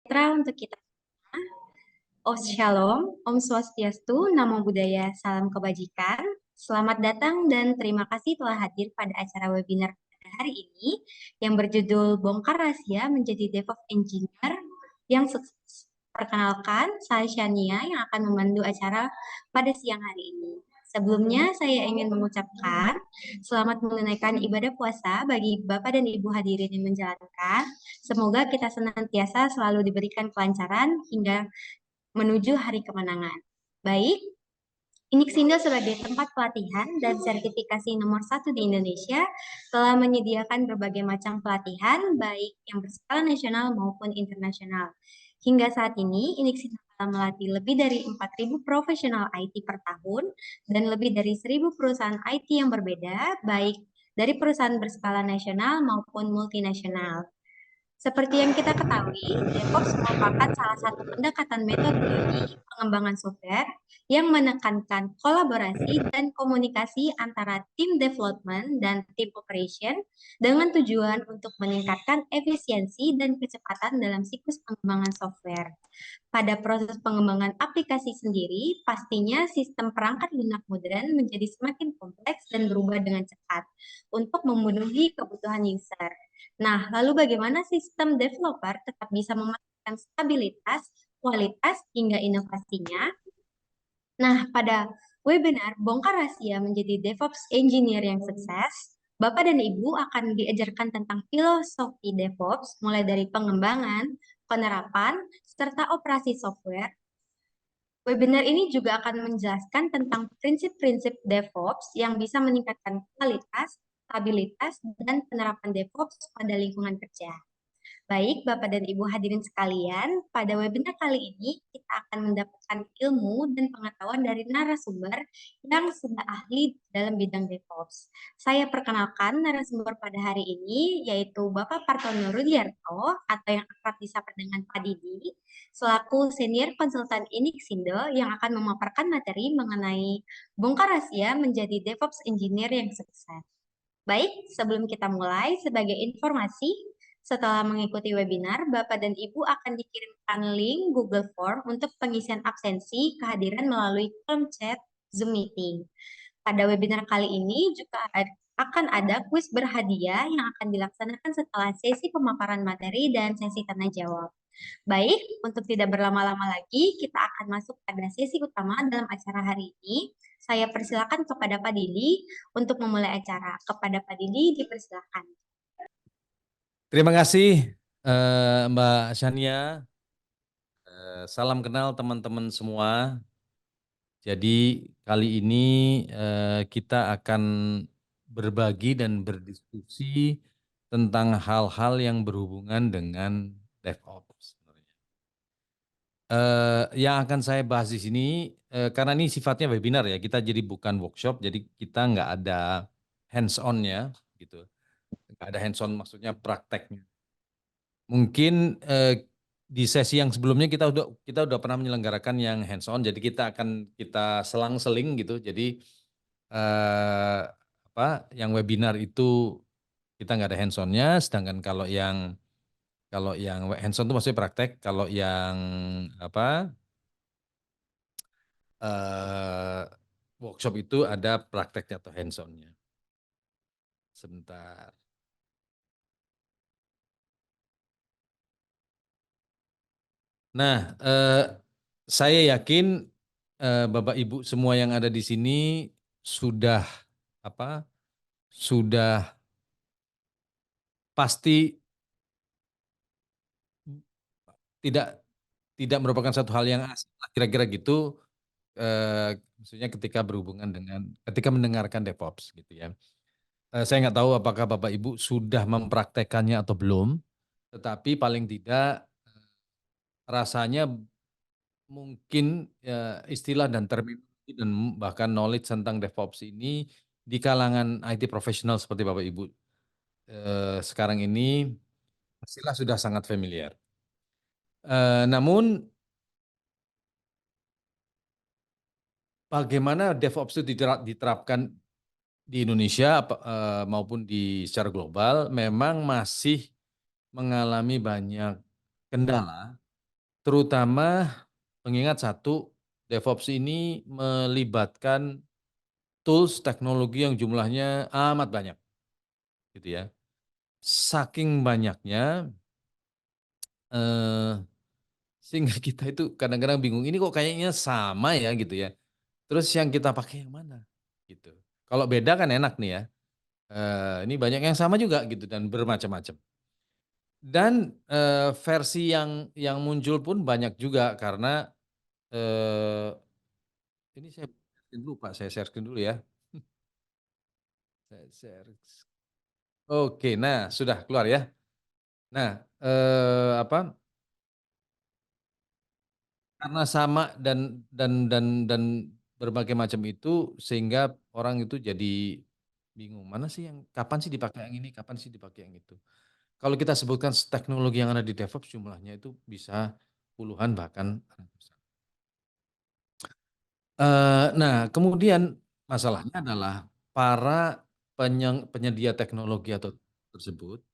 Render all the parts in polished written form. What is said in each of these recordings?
Sejahtera untuk kita. Om Shalom, Om Swastiastu, Namo Buddhaya, Salam Kebajikan. Selamat datang dan terima kasih telah hadir pada acara webinar pada hari ini yang berjudul Bongkar Rahasia Menjadi DevOps Engineer yang Sukses. Perkenalkan, saya Shania yang akan memandu acara pada siang hari ini. Sebelumnya, saya ingin mengucapkan selamat menunaikan ibadah puasa bagi Bapak dan Ibu hadirin yang menjalankan. Semoga kita senantiasa selalu diberikan kelancaran hingga menuju hari kemenangan. Baik, Inixindo sebagai tempat pelatihan dan sertifikasi nomor satu di Indonesia telah menyediakan berbagai macam pelatihan, baik yang berskala nasional maupun internasional. Hingga saat ini, Inixindo telah melatih lebih dari 4.000 profesional IT per tahun dan lebih dari 1.000 perusahaan IT yang berbeda, baik dari perusahaan berskala nasional maupun multinasional. Seperti yang kita ketahui, DevOps merupakan salah satu pendekatan metodologi pengembangan software yang menekankan kolaborasi dan komunikasi antara tim development dan tim operation dengan tujuan untuk meningkatkan efisiensi dan kecepatan dalam siklus pengembangan software. Pada proses pengembangan aplikasi sendiri, pastinya sistem perangkat lunak modern menjadi semakin kompleks dan berubah dengan cepat untuk memenuhi kebutuhan user. Nah, lalu bagaimana sistem developer tetap bisa memastikan stabilitas, kualitas, hingga inovasinya? Nah, pada webinar Bongkar Rahasia Menjadi DevOps Engineer yang Sukses, Bapak dan Ibu akan diajarkan tentang filosofi DevOps, mulai dari pengembangan, penerapan, serta operasi software. Webinar ini juga akan menjelaskan tentang prinsip-prinsip DevOps yang bisa meningkatkan kualitas, stabilitas, dan penerapan DevOps pada lingkungan kerja. Baik, Bapak dan Ibu hadirin sekalian, pada webinar kali ini kita akan mendapatkan ilmu dan pengetahuan dari narasumber yang sudah ahli dalam bidang DevOps. Saya perkenalkan narasumber pada hari ini, yaitu Bapak Partono Rudiarto, atau yang akrab disapa dengan Pak Didi, selaku Senior Konsultan Inixindo yang akan memaparkan materi mengenai bongkar rahasia menjadi DevOps Engineer yang sukses. Baik, sebelum kita mulai, sebagai informasi, setelah mengikuti webinar, Bapak dan Ibu akan dikirimkan link Google Form untuk pengisian absensi kehadiran melalui kolom chat Zoom Meeting. Pada webinar kali ini juga akan ada kuis berhadiah yang akan dilaksanakan setelah sesi pemaparan materi dan sesi tanya jawab. Baik, untuk tidak berlama-lama lagi, kita akan masuk pada sesi utama dalam acara hari ini. Saya persilakan kepada Pak Didi untuk memulai acara. Kepada Pak Didi, dipersilakan. Terima kasih Mbak Shania. Salam kenal teman-teman semua. Jadi kali ini kita akan berbagi dan berdiskusi tentang hal-hal yang berhubungan dengan DevOps. Yang akan saya bahas di sini, karena ini sifatnya webinar ya, kita jadi bukan workshop, jadi kita nggak ada hands-on-nya gitu. Nggak ada hands-on maksudnya prakteknya. Mungkin di sesi yang sebelumnya kita udah pernah menyelenggarakan yang hands on, jadi kita selang-seling gitu. Jadi yang webinar itu kita nggak ada hands onnya, sedangkan kalau yang hands on itu maksudnya praktek, kalau yang eh, workshop itu ada prakteknya atau hands onnya. Sebentar. Nah, saya yakin Bapak Ibu semua yang ada di sini sudah apa? Sudah pasti tidak tidak merupakan satu hal yang asing, kira-kira gitu. Maksudnya ketika mendengarkan DevOps gitu ya. Saya nggak tahu apakah Bapak Ibu sudah mempraktekannya atau belum, tetapi paling tidak rasanya mungkin istilah dan terminologi dan bahkan knowledge tentang DevOps ini di kalangan IT profesional seperti Bapak Ibu sekarang ini pastilah sudah sangat familiar. Namun bagaimana DevOps itu diterapkan di Indonesia maupun secara global memang masih mengalami banyak kendala terutama mengingat satu, DevOps ini melibatkan tools teknologi yang jumlahnya amat banyak, gitu ya. Saking banyaknya, eee, sehingga kita itu kadang-kadang bingung, ini kok kayaknya sama ya, gitu ya. Terus yang kita pakai yang mana? Gitu. Kalau beda kan enak nih ya, ini banyak yang sama juga gitu dan bermacam-macam. Dan, versi yang muncul pun banyak juga karena, eee, ini saya dulu Pak, saya share screen dulu ya. Saya share oke, nah sudah keluar ya. Nah, apa, karena sama dan berbagai macam itu sehingga orang itu jadi bingung, mana sih yang kapan sih dipakai yang ini, kapan sih dipakai yang itu. Kalau kita sebutkan teknologi yang ada di DevOps jumlahnya itu bisa puluhan bahkan ratusan. Nah kemudian masalahnya adalah para penyedia teknologi atau tersebut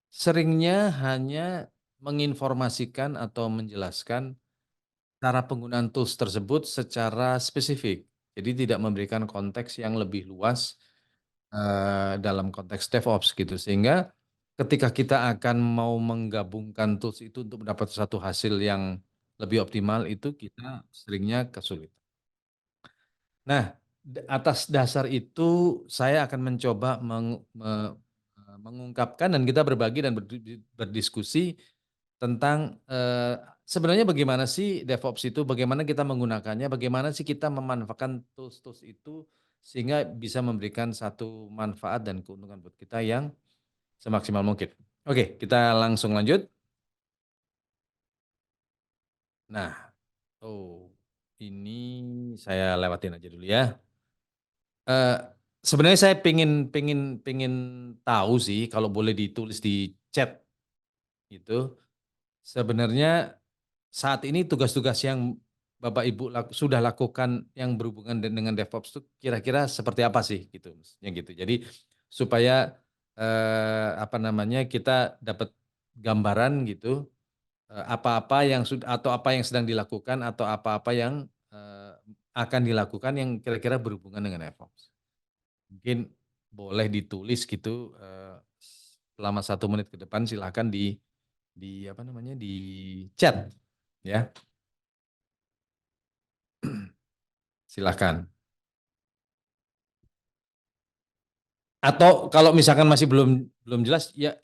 seringnya hanya menginformasikan atau menjelaskan cara penggunaan tools tersebut secara spesifik. Jadi tidak memberikan konteks yang lebih luas, dalam konteks DevOps gitu. Sehingga ketika kita akan mau menggabungkan tools itu untuk mendapat satu hasil yang lebih optimal itu kita seringnya kesulitan. Nah, atas dasar itu saya akan mencoba mengungkapkan dan kita berbagi dan berdiskusi tentang, sebenarnya bagaimana sih DevOps itu, bagaimana kita menggunakannya, bagaimana sih kita memanfaatkan tools-tools itu sehingga bisa memberikan satu manfaat dan keuntungan buat kita yang semaksimal mungkin. Oke, kita langsung lanjut. Nah, oh, ini saya lewatin aja dulu ya. Eee, Sebenarnya saya pengen tahu sih kalau boleh ditulis di chat gitu, sebenarnya saat ini tugas-tugas yang Bapak Ibu sudah lakukan yang berhubungan dengan DevOps itu kira-kira seperti apa sih gitu, maksudnya gitu. Jadi supaya, apa namanya, kita dapat gambaran gitu, apa-apa yang atau apa yang sedang dilakukan atau apa-apa yang, akan dilakukan yang kira-kira berhubungan dengan DevOps. Mungkin boleh ditulis gitu, selama 1 menit ke depan silahkan di apa namanya, di chat ya, silahkan. Atau kalau misalkan masih belum belum jelas, ya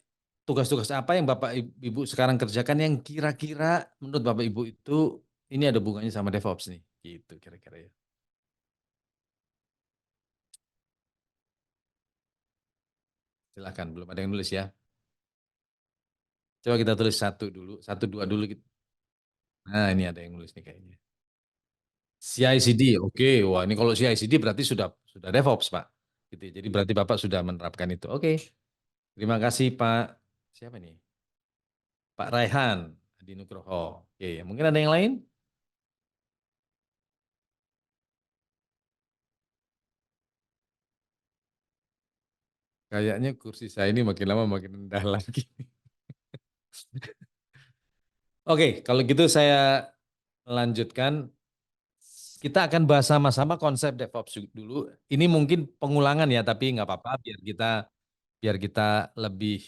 tugas-tugas apa yang Bapak Ibu sekarang kerjakan yang kira-kira menurut Bapak Ibu itu, ini ada hubungannya sama DevOps nih, gitu kira-kira ya. Silahkan, belum ada yang nulis ya. Coba kita tulis satu dulu, satu 2 dulu gitu. Nah ini ada yang nulis nih kayaknya. CI/CD, oke. Wah ini kalau CI/CD berarti sudah DevOps Pak, gitu ya. Jadi berarti Bapak sudah menerapkan itu. Oke, terima kasih Pak, siapa nih? Pak Raihan Hadi Nugroho. Oke, mungkin ada yang lain? Kayaknya kursi saya ini makin lama makin rendah lagi. Oke, kalau gitu saya lanjutkan. Kita akan bahas sama-sama konsep DevOps dulu. Ini mungkin pengulangan ya, tapi nggak apa-apa biar kita lebih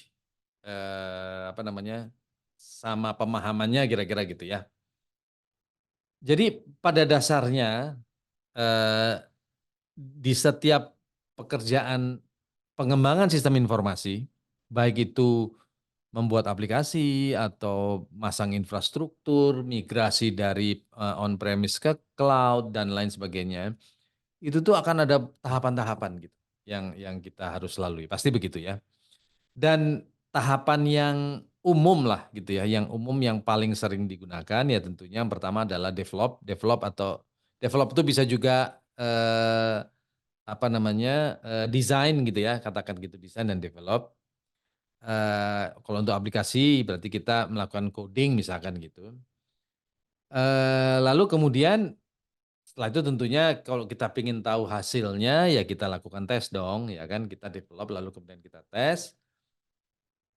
apa namanya sama pemahamannya kira-kira gitu ya. Jadi pada dasarnya eh, di setiap pekerjaan pengembangan sistem informasi, baik itu membuat aplikasi atau masang infrastruktur, migrasi dari, on premise ke cloud dan lain sebagainya, itu tuh akan ada tahapan-tahapan gitu yang kita harus lalui, pasti begitu ya. Dan tahapan yang umum lah gitu ya, yang umum yang paling sering digunakan ya tentunya yang pertama adalah develop itu bisa juga, apa namanya, desain gitu ya, katakan gitu, desain dan develop. Kalau untuk aplikasi berarti kita melakukan coding misalkan gitu. Lalu kemudian setelah itu tentunya kalau kita pengen tahu hasilnya ya kita lakukan tes dong ya kan, kita develop lalu kemudian kita tes.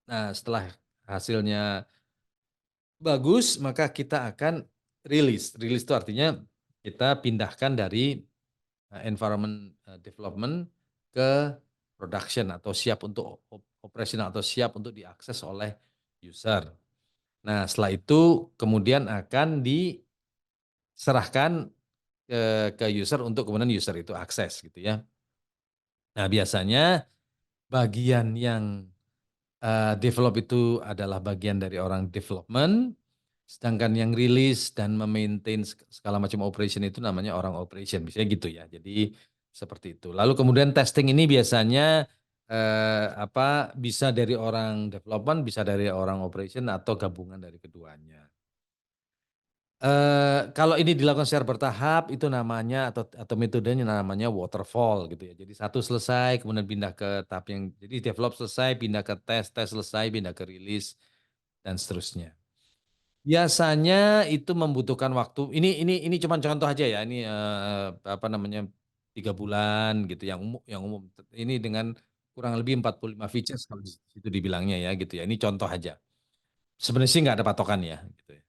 Nah setelah hasilnya bagus, maka kita akan rilis. Rilis itu artinya kita pindahkan dari environment development ke production atau siap untuk operasional atau siap untuk diakses oleh user. Nah, setelah itu kemudian akan diserahkan ke user untuk kemudian user itu akses gitu ya. Nah, biasanya bagian yang develop itu adalah bagian dari orang development, sedangkan yang rilis dan memaintain segala macam operation itu namanya orang operation, misalnya gitu ya. Jadi seperti itu. Lalu kemudian testing ini biasanya bisa dari orang development, bisa dari orang operation atau gabungan dari keduanya. Kalau ini dilakukan secara bertahap itu namanya atau metodenya namanya waterfall gitu ya. Jadi satu selesai kemudian pindah ke tahap yang jadi develop selesai, pindah ke tes, tes selesai, pindah ke rilis dan seterusnya. Biasanya itu membutuhkan waktu. Ini cuma contoh aja ya. Ini apa namanya 3 bulan gitu yang umum. Ini dengan kurang lebih 45 features kalau di situ dibilangnya ya gitu ya. Ini contoh aja. Sebenarnya sih nggak ada patokan ya gitu ya.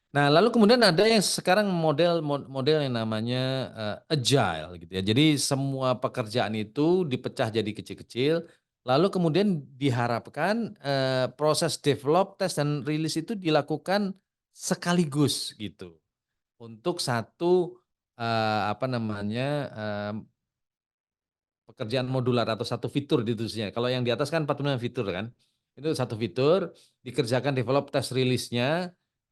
Nah, lalu kemudian ada yang sekarang model yang namanya agile gitu ya. Jadi semua pekerjaan itu dipecah jadi kecil-kecil, lalu kemudian diharapkan proses develop, tes dan rilis itu dilakukan sekaligus gitu. Untuk satu apa namanya pekerjaan modular atau satu fitur di situsnya. Kalau yang di atas kan 45 fitur kan. Itu satu fitur dikerjakan develop tes rilisnya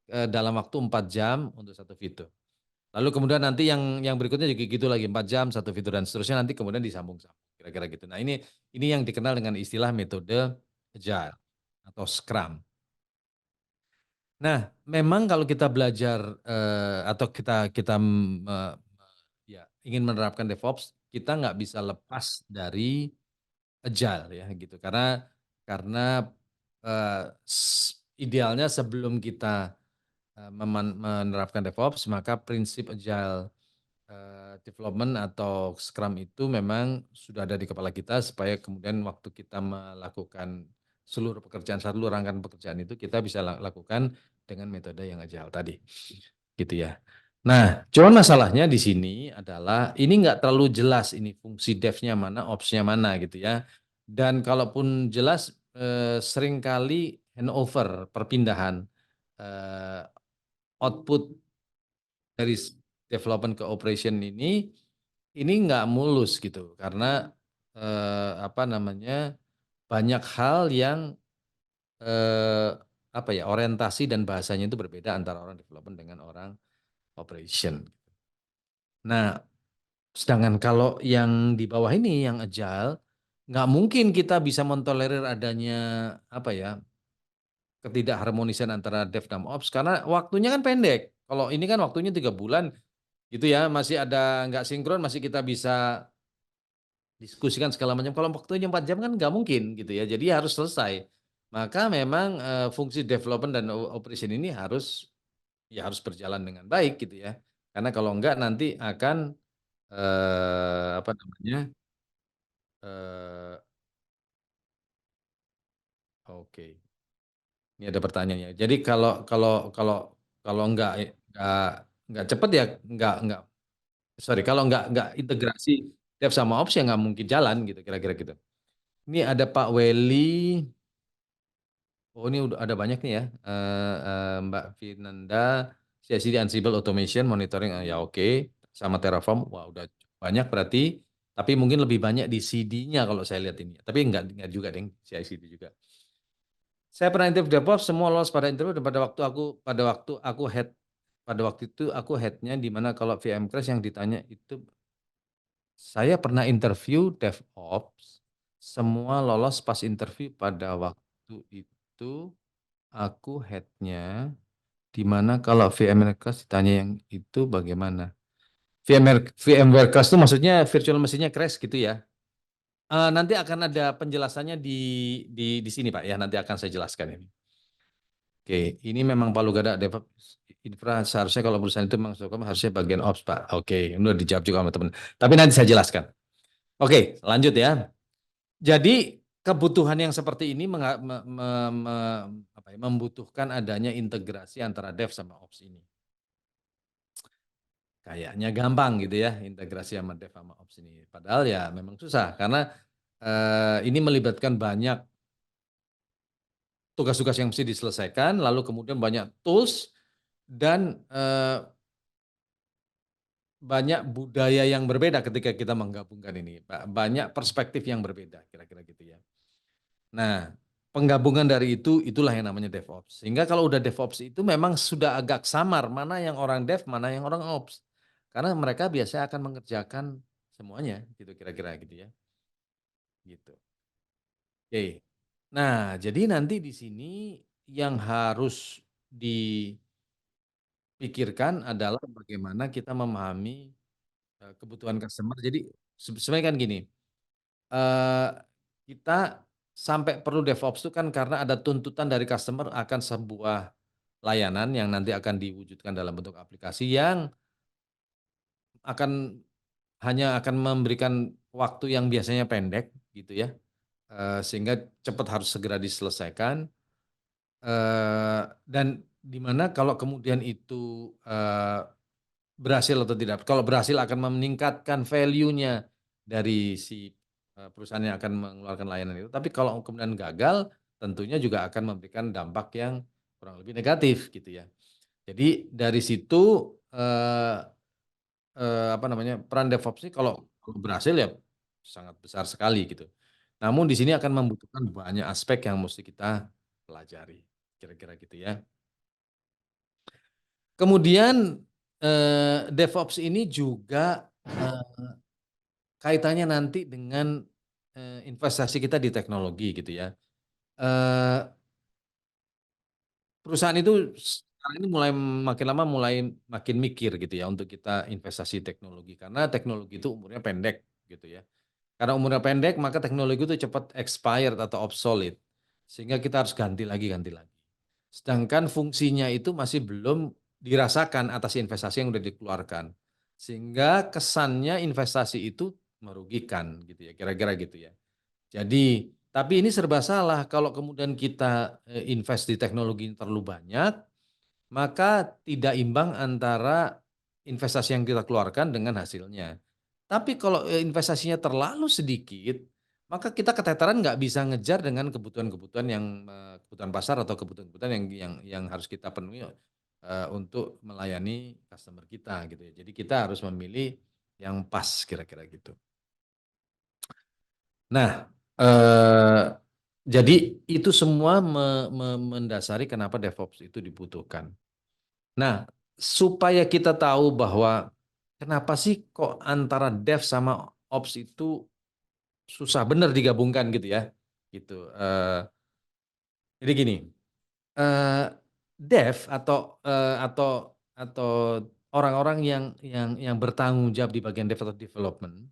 dalam waktu 4 jam untuk satu fitur. Lalu kemudian nanti yang berikutnya juga gitu lagi 4 jam satu fitur dan seterusnya nanti kemudian disambung-sambung kira-kira gitu. Nah, ini yang dikenal dengan istilah metode agile atau scrum. Nah, memang kalau kita belajar atau kita kita ya ingin menerapkan DevOps, kita nggak bisa lepas dari agile ya gitu. Karena idealnya sebelum kita menerapkan DevOps, maka prinsip agile development atau Scrum itu memang sudah ada di kepala kita supaya kemudian waktu kita melakukan seluruh pekerjaan, seluruh rangkaian pekerjaan itu kita bisa lakukan dengan metode yang agile tadi, gitu ya. Nah, cuman masalahnya di sini adalah ini nggak terlalu jelas ini fungsi devnya mana, ops-nya mana gitu ya. Dan kalaupun jelas seringkali handover, perpindahan output dari development ke operation ini nggak mulus gitu karena apa namanya banyak hal yang apa ya orientasi dan bahasanya itu berbeda antara orang development dengan orang operation. Nah, sedangkan kalau yang di bawah ini yang agile nggak mungkin kita bisa mentolerir adanya apa ya ketidakharmonisan antara dev dan ops karena waktunya kan pendek. Kalau ini kan waktunya 3 bulan gitu ya, masih ada nggak sinkron, masih kita bisa diskusikan segala macam. Kalau waktunya 4 jam kan nggak mungkin gitu ya, jadi harus selesai. Maka memang fungsi development dan operation ini harus berjalan dengan baik gitu ya. Karena kalau enggak nanti akan apa namanya oke. Ini ada pertanyaannya. Jadi kalau nggak cepet ya nggak sorry kalau nggak integrasi dev sama ops ya nggak mungkin jalan gitu kira-kira gitu. Ini ada Pak Welly. Oh ini udah ada banyak nih ya. Mbak Vinanda, CI/CD Ansible Automation Monitoring ya oke. Sama Terraform, wah udah banyak berarti. Tapi mungkin lebih banyak di CD-nya kalau saya lihat ini. Tapi enggak juga deh CI/CD juga. Saya pernah interview DevOps, semua lolos pada interview dan pada waktu itu aku headnya di mana kalau VM Crash yang ditanya itu saya pernah interview DevOps, semua lolos pas interview pada waktu itu aku headnya di mana kalau VMware Crash ditanya yang itu bagaimana? VMware Crash itu maksudnya virtual mesinnya crash gitu ya. Nanti akan ada penjelasannya di sini Pak ya, nanti akan saya jelaskan ini. Oke, ini memang Palu Gada DevOps Infra seharusnya kalau perusahaan itu masuk harusnya bagian Ops Pak. Oke, ini udah dijawab juga sama teman. Tapi nanti saya jelaskan. Oke, lanjut ya. Jadi kebutuhan yang seperti ini membutuhkan adanya integrasi antara dev sama ops ini. Kayaknya gampang gitu ya integrasi sama dev sama ops ini. Padahal ya memang susah karena ini melibatkan banyak tugas-tugas yang mesti diselesaikan, lalu kemudian banyak tools dan banyak budaya yang berbeda ketika kita menggabungkan ini. Banyak perspektif yang berbeda, kira-kira gitu ya. Nah, penggabungan dari itu, itulah yang namanya DevOps. Sehingga kalau udah DevOps itu memang sudah agak samar mana yang orang Dev, mana yang orang Ops. Karena mereka biasanya akan mengerjakan semuanya, gitu kira-kira gitu ya. Gitu. Oke. Nah, jadi nanti di sini yang harus dipikirkan adalah bagaimana kita memahami kebutuhan customer. Jadi sebenarnya kan gini, eh, kita sampai perlu DevOps itu kan karena ada tuntutan dari customer akan sebuah layanan yang nanti akan diwujudkan dalam bentuk aplikasi yang akan hanya akan memberikan waktu yang biasanya pendek gitu ya, sehingga cepat harus segera diselesaikan, dan di mana kalau kemudian itu berhasil atau tidak. Kalau berhasil akan meningkatkan value-nya dari si perusahaan yang akan mengeluarkan layanan itu. Tapi kalau kemudian gagal, tentunya juga akan memberikan dampak yang kurang lebih negatif gitu ya. Jadi dari situ peran DevOps ini kalau berhasil ya sangat besar sekali gitu. Namun di sini akan membutuhkan banyak aspek yang mesti kita pelajari, kira-kira gitu ya. Kemudian DevOps ini juga kaitannya nanti dengan investasi kita di teknologi gitu ya. Eee, Perusahaan itu sekarang ini mulai makin lama mulai makin mikir gitu ya untuk kita investasi teknologi, karena teknologi itu umurnya pendek gitu ya. Karena umurnya pendek maka teknologi itu cepat expired atau obsolete, sehingga kita harus ganti lagi. Sedangkan fungsinya itu masih belum dirasakan atas investasi yang sudah dikeluarkan. Sehingga kesannya investasi itu merugikan gitu ya, kira-kira gitu ya. Jadi, tapi ini serba salah kalau kemudian kita, invest di teknologi terlalu banyak, maka tidak imbang antara investasi yang kita keluarkan dengan hasilnya. Tapi kalau, investasinya terlalu sedikit, maka kita keteteran nggak bisa ngejar dengan kebutuhan-kebutuhan yang, kebutuhan pasar atau kebutuhan-kebutuhan yang harus kita penuhi, untuk melayani customer kita gitu ya. Jadi kita harus memilih yang pas kira-kira gitu. Nah, jadi itu semua mendasari kenapa DevOps itu dibutuhkan. Nah, supaya kita tahu bahwa kenapa sih kok antara Dev sama Ops itu susah bener digabungkan gitu ya, gitu. Jadi gini, eee, Dev atau orang-orang yang bertanggung jawab di bagian Dev atau development,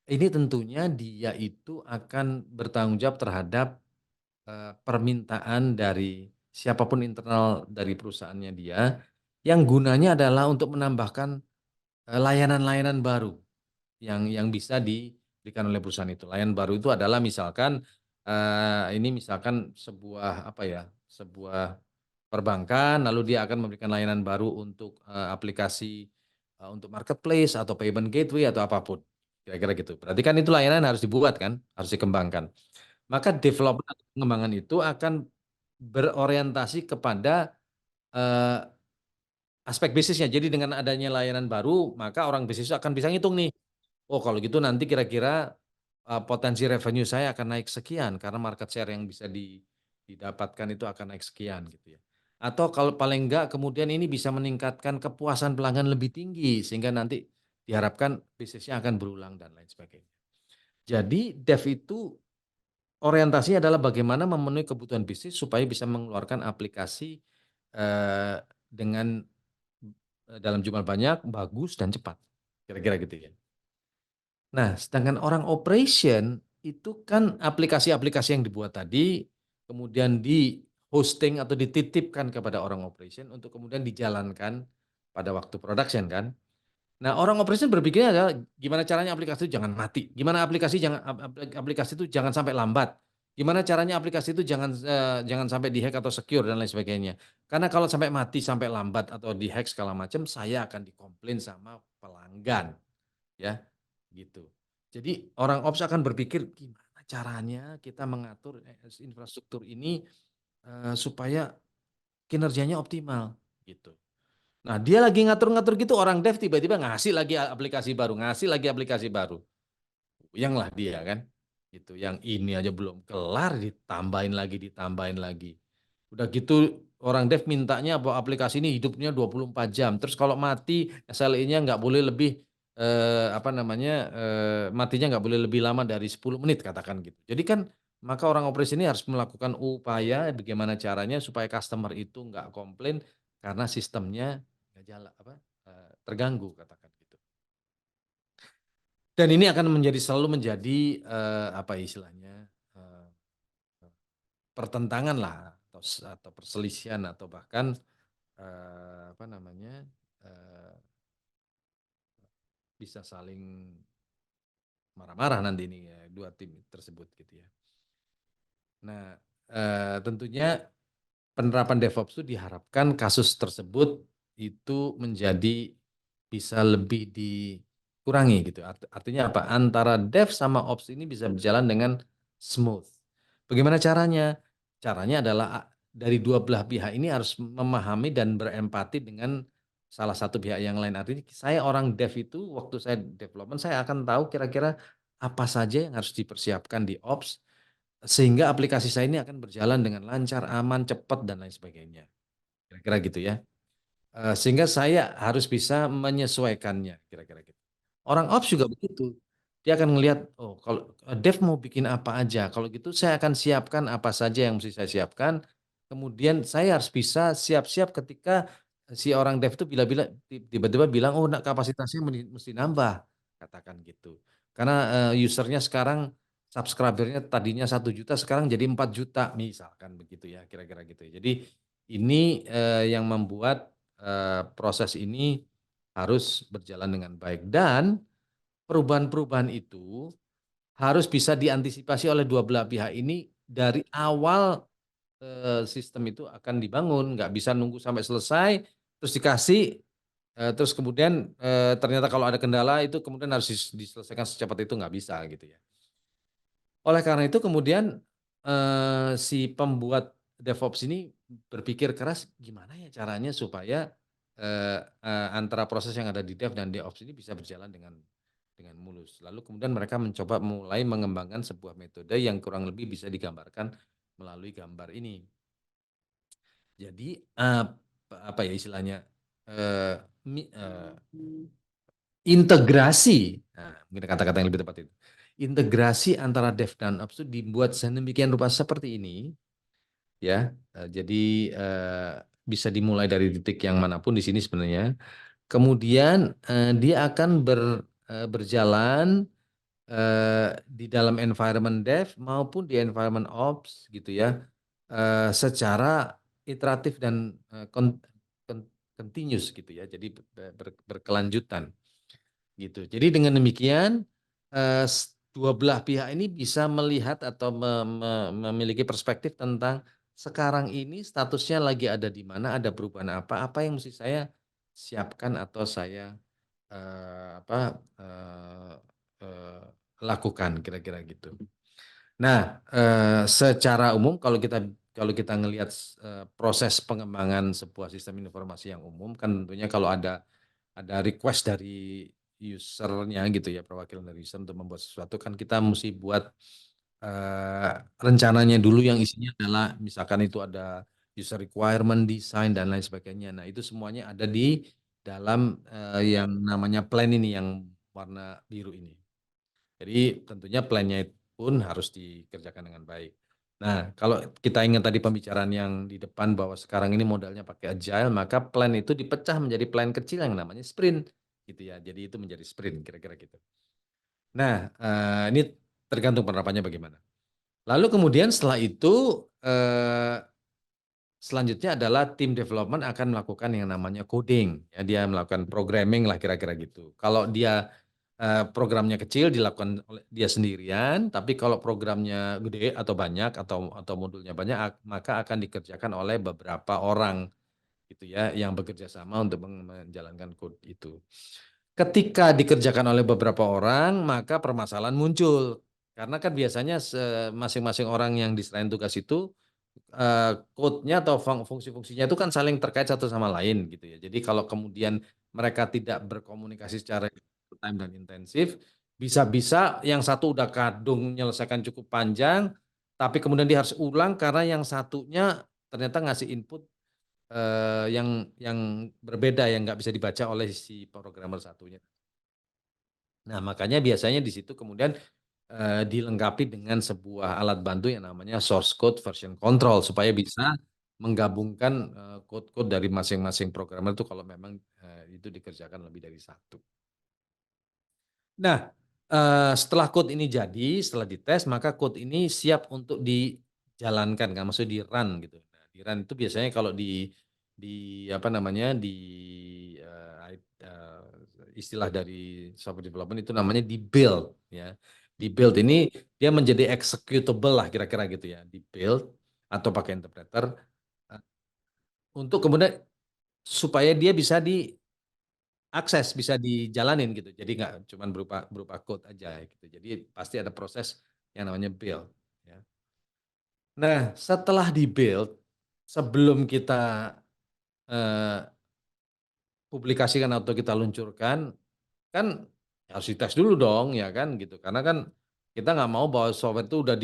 ini tentunya dia itu akan bertanggung jawab terhadap permintaan dari siapapun internal dari perusahaannya dia, yang gunanya adalah untuk menambahkan, layanan-layanan baru yang bisa diberikan oleh perusahaan itu. Layanan baru itu adalah misalkan, ini misalkan sebuah apa ya, sebuah perbankan lalu dia akan memberikan layanan baru untuk, aplikasi, untuk marketplace atau payment gateway atau apapun, kira-kira gitu. Berarti kan itu layanan harus dibuat kan, harus dikembangkan. Maka development atau pengembangan itu akan berorientasi kepada, eee, aspek bisnisnya. Jadi dengan adanya layanan baru, maka orang bisnis akan bisa ngitung nih, "Oh kalau gitu nanti kira-kira, potensi revenue saya akan naik sekian, karena market share yang bisa didapatkan itu akan naik sekian," gitu ya. Atau kalau paling enggak kemudian ini bisa meningkatkan kepuasan pelanggan lebih tinggi, sehingga nanti diharapkan bisnisnya akan berulang dan lain sebagainya. Jadi dev itu orientasinya adalah bagaimana memenuhi kebutuhan bisnis supaya bisa mengeluarkan aplikasi, dengan, dalam jumlah banyak, bagus dan cepat, kira-kira gitu ya. Nah, sedangkan orang operation itu kan aplikasi-aplikasi yang dibuat tadi, kemudian di-hosting atau dititipkan kepada orang operation untuk kemudian dijalankan pada waktu production kan. Nah, orang operation berpikirnya adalah gimana caranya aplikasi itu jangan mati, gimana aplikasi itu jangan sampai lambat, gimana caranya aplikasi itu jangan sampai dihack atau secure dan lain sebagainya. Karena kalau sampai mati, sampai lambat atau dihack segala macam, saya akan dikomplain sama pelanggan, ya, gitu. Jadi orang ops akan berpikir gimana caranya kita mengatur infrastruktur ini supaya kinerjanya optimal, gitu. Nah, dia lagi ngatur-ngatur gitu, orang dev tiba-tiba ngasih lagi aplikasi baru, ngasih lagi aplikasi baru. Puyeng lah dia kan. Gitu. Yang ini aja belum kelar, ditambahin lagi. Udah gitu orang dev mintanya bahwa aplikasi ini hidupnya 24 jam. Terus kalau mati SLA-nya nggak boleh lebih matinya nggak boleh lebih lama dari 10 menit katakan gitu. Jadi kan maka orang operasi ini harus melakukan upaya bagaimana caranya supaya customer itu nggak komplain karena sistemnya nggak jalan terganggu katakan gitu. Dan ini akan selalu menjadi apa istilahnya pertentangan lah atau perselisihan atau bahkan apa namanya bisa saling marah-marah nanti ini ya, dua tim tersebut gitu ya. Nah, tentunya penerapan DevOps itu diharapkan kasus tersebut itu menjadi bisa lebih dikurangi gitu. Artinya apa? Antara Dev sama Ops ini bisa berjalan dengan smooth. Bagaimana caranya? Caranya adalah dari dua belah pihak ini harus memahami dan berempati dengan salah satu pihak yang lain. Artinya saya orang Dev itu waktu saya development saya akan tahu kira-kira apa saja yang harus dipersiapkan di Ops sehingga aplikasi saya ini akan berjalan dengan lancar, aman, cepat, dan lain sebagainya. Kira-kira gitu ya. Sehingga saya harus bisa menyesuaikannya, kira-kira gitu. Orang ops juga begitu. Dia akan ngelihat, oh kalau dev mau bikin apa aja, kalau gitu saya akan siapkan apa saja yang mesti saya siapkan. Kemudian saya harus bisa siap-siap ketika si orang dev itu tiba-tiba bilang, oh nak kapasitasnya mesti nambah, katakan gitu. Karena usernya sekarang subscribernya tadinya 1 juta, sekarang jadi 4 juta, misalkan begitu ya, kira-kira gitu ya. Jadi ini yang membuat proses ini harus berjalan dengan baik dan perubahan-perubahan itu harus bisa diantisipasi oleh dua belah pihak ini dari awal sistem itu akan dibangun, nggak bisa nunggu sampai selesai terus dikasih terus kemudian ternyata kalau ada kendala itu kemudian harus diselesaikan secepat itu nggak bisa gitu ya. Oleh karena itu kemudian si pembuat DevOps ini berpikir keras gimana ya caranya supaya antara proses yang ada di Dev dan DevOps ini bisa berjalan dengan mulus. Lalu kemudian mereka mencoba mulai mengembangkan sebuah metode yang kurang lebih bisa digambarkan melalui gambar ini. Jadi apa ya istilahnya eh, integrasi, nah, mungkin kata-kata yang lebih tepat itu. Integrasi antara Dev dan Ops itu dibuat sedemikian rupa seperti ini, ya. Jadi bisa dimulai dari titik yang manapun di sini sebenarnya. Kemudian dia akan berjalan di dalam environment Dev maupun di environment Ops gitu ya, secara iteratif dan continuous gitu ya. Jadi berkelanjutan. Gitu. Jadi dengan demikian dua belah pihak ini bisa melihat atau memiliki perspektif tentang sekarang ini statusnya lagi ada di mana, ada perubahan apa yang mesti saya siapkan atau saya lakukan kira-kira gitu. Nah, secara umum kalau kita ngelihat proses pengembangan sebuah sistem informasi yang umum kan tentunya kalau ada request dari usernya gitu ya, perwakilan dari user untuk membuat sesuatu kan kita mesti buat rencananya dulu yang isinya adalah misalkan itu ada user requirement, design dan lain sebagainya. Nah itu semuanya ada di dalam yang namanya plan ini yang warna biru ini. Jadi tentunya plannya pun harus dikerjakan dengan baik. Nah, kalau kita ingat tadi pembicaraan yang di depan bahwa sekarang ini modalnya pakai agile, maka plan itu dipecah menjadi plan kecil yang namanya sprint, gitu ya. Jadi itu menjadi sprint, kira-kira gitu. Nah, ini tergantung penerapannya bagaimana. Lalu kemudian setelah itu selanjutnya adalah tim development akan melakukan yang namanya coding. Ya, dia melakukan programming lah kira-kira gitu. Kalau dia programnya kecil dilakukan oleh dia sendirian, tapi kalau programnya gede atau banyak atau modulnya banyak, maka akan dikerjakan oleh beberapa orang gitu ya, yang bekerja sama untuk menjalankan code itu. Ketika dikerjakan oleh beberapa orang, maka permasalahan muncul. Karena kan biasanya masing-masing orang yang diserahin tugas itu code-nya atau fungsi-fungsinya itu kan saling terkait satu sama lain gitu ya. Jadi kalau kemudian mereka tidak berkomunikasi secara real time dan intensif, bisa-bisa yang satu udah kadung menyelesaikan cukup panjang, tapi kemudian dia harus ulang karena yang satunya ternyata ngasih input yang berbeda yang nggak bisa dibaca oleh si programmer satunya. Nah, makanya biasanya di situ kemudian dilengkapi dengan sebuah alat bantu yang namanya source code version control supaya bisa menggabungkan code-code dari masing-masing programmer itu kalau memang itu dikerjakan lebih dari satu. Nah, setelah code ini jadi, setelah dites, maka code ini siap untuk dijalankan kan, maksudnya di-run gitu. Nah, di-run itu biasanya kalau di apa namanya, istilah dari software development itu namanya di-build ya. Di-build ini dia menjadi executable lah kira-kira gitu ya, di-build atau pakai interpreter, eee, untuk kemudian supaya dia bisa akses, bisa dijalanin gitu. Jadi nggak cuman berupa berupa code aja gitu. Jadi pasti ada proses yang namanya build, ya. Nah, setelah di-build, sebelum kita, eee, publikasikan atau kita luncurkan, kan harus dites dulu dong, ya kan, gitu. Karena kan kita nggak mau bahwa software itu udah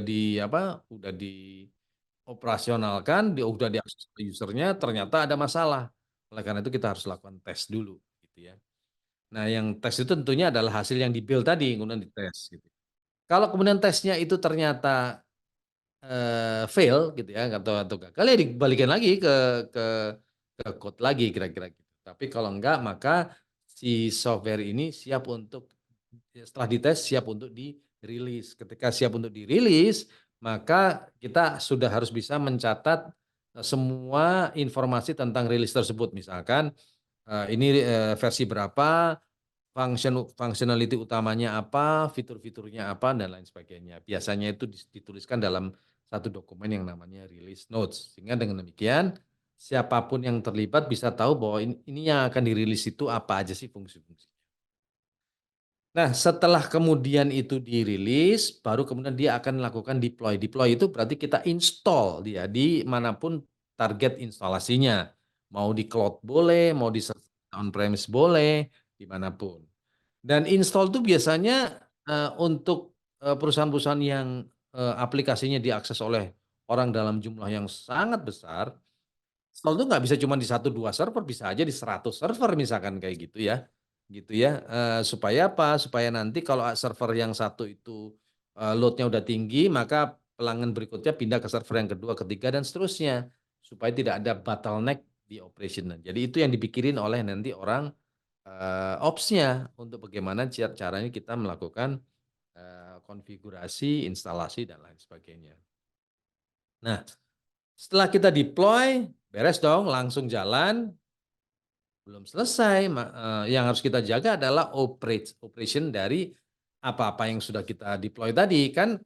di apa, udah dioperasionalkan, udah diakses oleh user-nya, ternyata ada masalah. Oleh karena itu kita harus lakukan tes dulu, gitu ya. Nah, yang tes itu tentunya adalah hasil yang di-build tadi, kemudian dites gitu. Kalau kemudian tesnya itu ternyata, fail gitu ya, atau gagal, ya dibalikin lagi ke ke code lagi kira-kira gitu. Tapi kalau enggak, maka si software ini siap untuk setelah dites siap untuk dirilis. Ketika siap untuk dirilis, maka kita sudah harus bisa mencatat, semua informasi tentang rilis tersebut. Misalkan, ini, versi berapa, functionality utamanya apa, fitur-fiturnya apa, dan lain sebagainya. Biasanya itu dituliskan dalam satu dokumen yang namanya release notes. Sehingga dengan demikian, siapapun yang terlibat bisa tahu bahwa ini yang akan dirilis itu apa aja sih fungsi-fungsi. Nah, setelah kemudian itu dirilis, baru kemudian dia akan melakukan deploy. Deploy itu berarti kita install dia di manapun target instalasinya. Mau di cloud boleh, mau di on premise boleh, dimanapun. Dan install itu biasanya, untuk, perusahaan-perusahaan yang, aplikasinya diakses oleh orang dalam jumlah yang sangat besar, install itu nggak bisa cuma di satu 2 server, bisa aja di 100 server misalkan kayak gitu ya, supaya apa, supaya nanti kalau server yang satu itu, load-nya udah tinggi, maka pelanggan berikutnya pindah ke server yang kedua, ketiga, dan seterusnya, supaya tidak ada bottleneck di operation. Nah, jadi itu yang dipikirin oleh nanti orang, ops-nya untuk bagaimana caranya kita melakukan, konfigurasi, instalasi, dan lain sebagainya. Nah, setelah kita deploy, beres dong, langsung jalan, belum selesai, yang harus kita jaga adalah operation dari apa-apa yang sudah kita deploy tadi. Kan,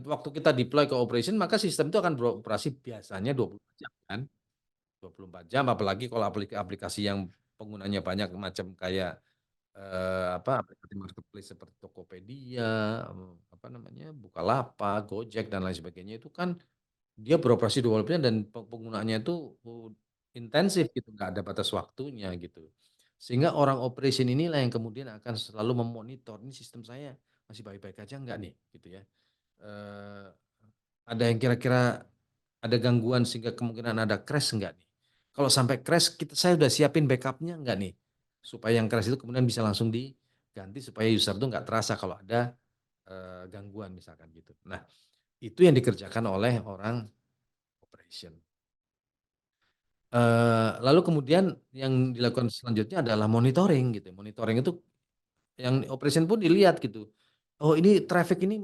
waktu kita deploy ke operation, maka sistem itu akan beroperasi biasanya 24 jam kan, 24 jam, apalagi kalau aplikasi yang penggunanya banyak macam kayak, aplikasi marketplace seperti Tokopedia, apa namanya, Bukalapak, Gojek, dan lain sebagainya itu kan dia beroperasi 24 jam dan penggunaannya itu, intensif gitu, nggak ada batas waktunya gitu. Sehingga orang operation inilah yang kemudian akan selalu memonitor, "Ini sistem saya masih baik-baik aja nggak nih?" Gitu ya. Eee, ada yang kira-kira ada gangguan sehingga kemungkinan ada crash nggak nih? Kalau sampai crash saya udah siapin backup-nya nggak nih? Supaya yang crash itu kemudian bisa langsung diganti supaya user itu nggak terasa kalau ada, gangguan misalkan gitu. Nah, itu yang dikerjakan oleh orang operation. Lalu kemudian yang dilakukan selanjutnya adalah monitoring gitu. Monitoring itu yang operation pun dilihat gitu. Oh, ini traffic ini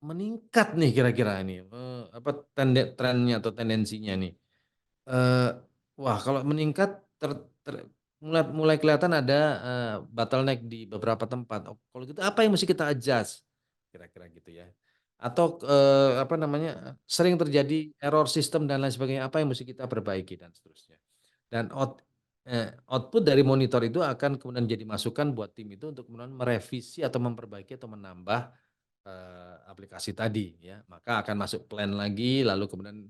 meningkat nih kira-kira ini, apa trennya atau tendensinya nih? Eee, wah kalau meningkat ter ter mulai mulai kelihatan ada, bottleneck di beberapa tempat. Oh kalau gitu apa yang mesti kita adjust? Kira-kira gitu ya. Atau, apa namanya, sering terjadi error sistem dan lain sebagainya, apa yang mesti kita perbaiki dan seterusnya. Dan output dari monitor itu akan kemudian jadi masukan buat tim itu untuk kemudian merevisi atau memperbaiki atau menambah, aplikasi tadi ya. Maka akan masuk plan lagi lalu kemudian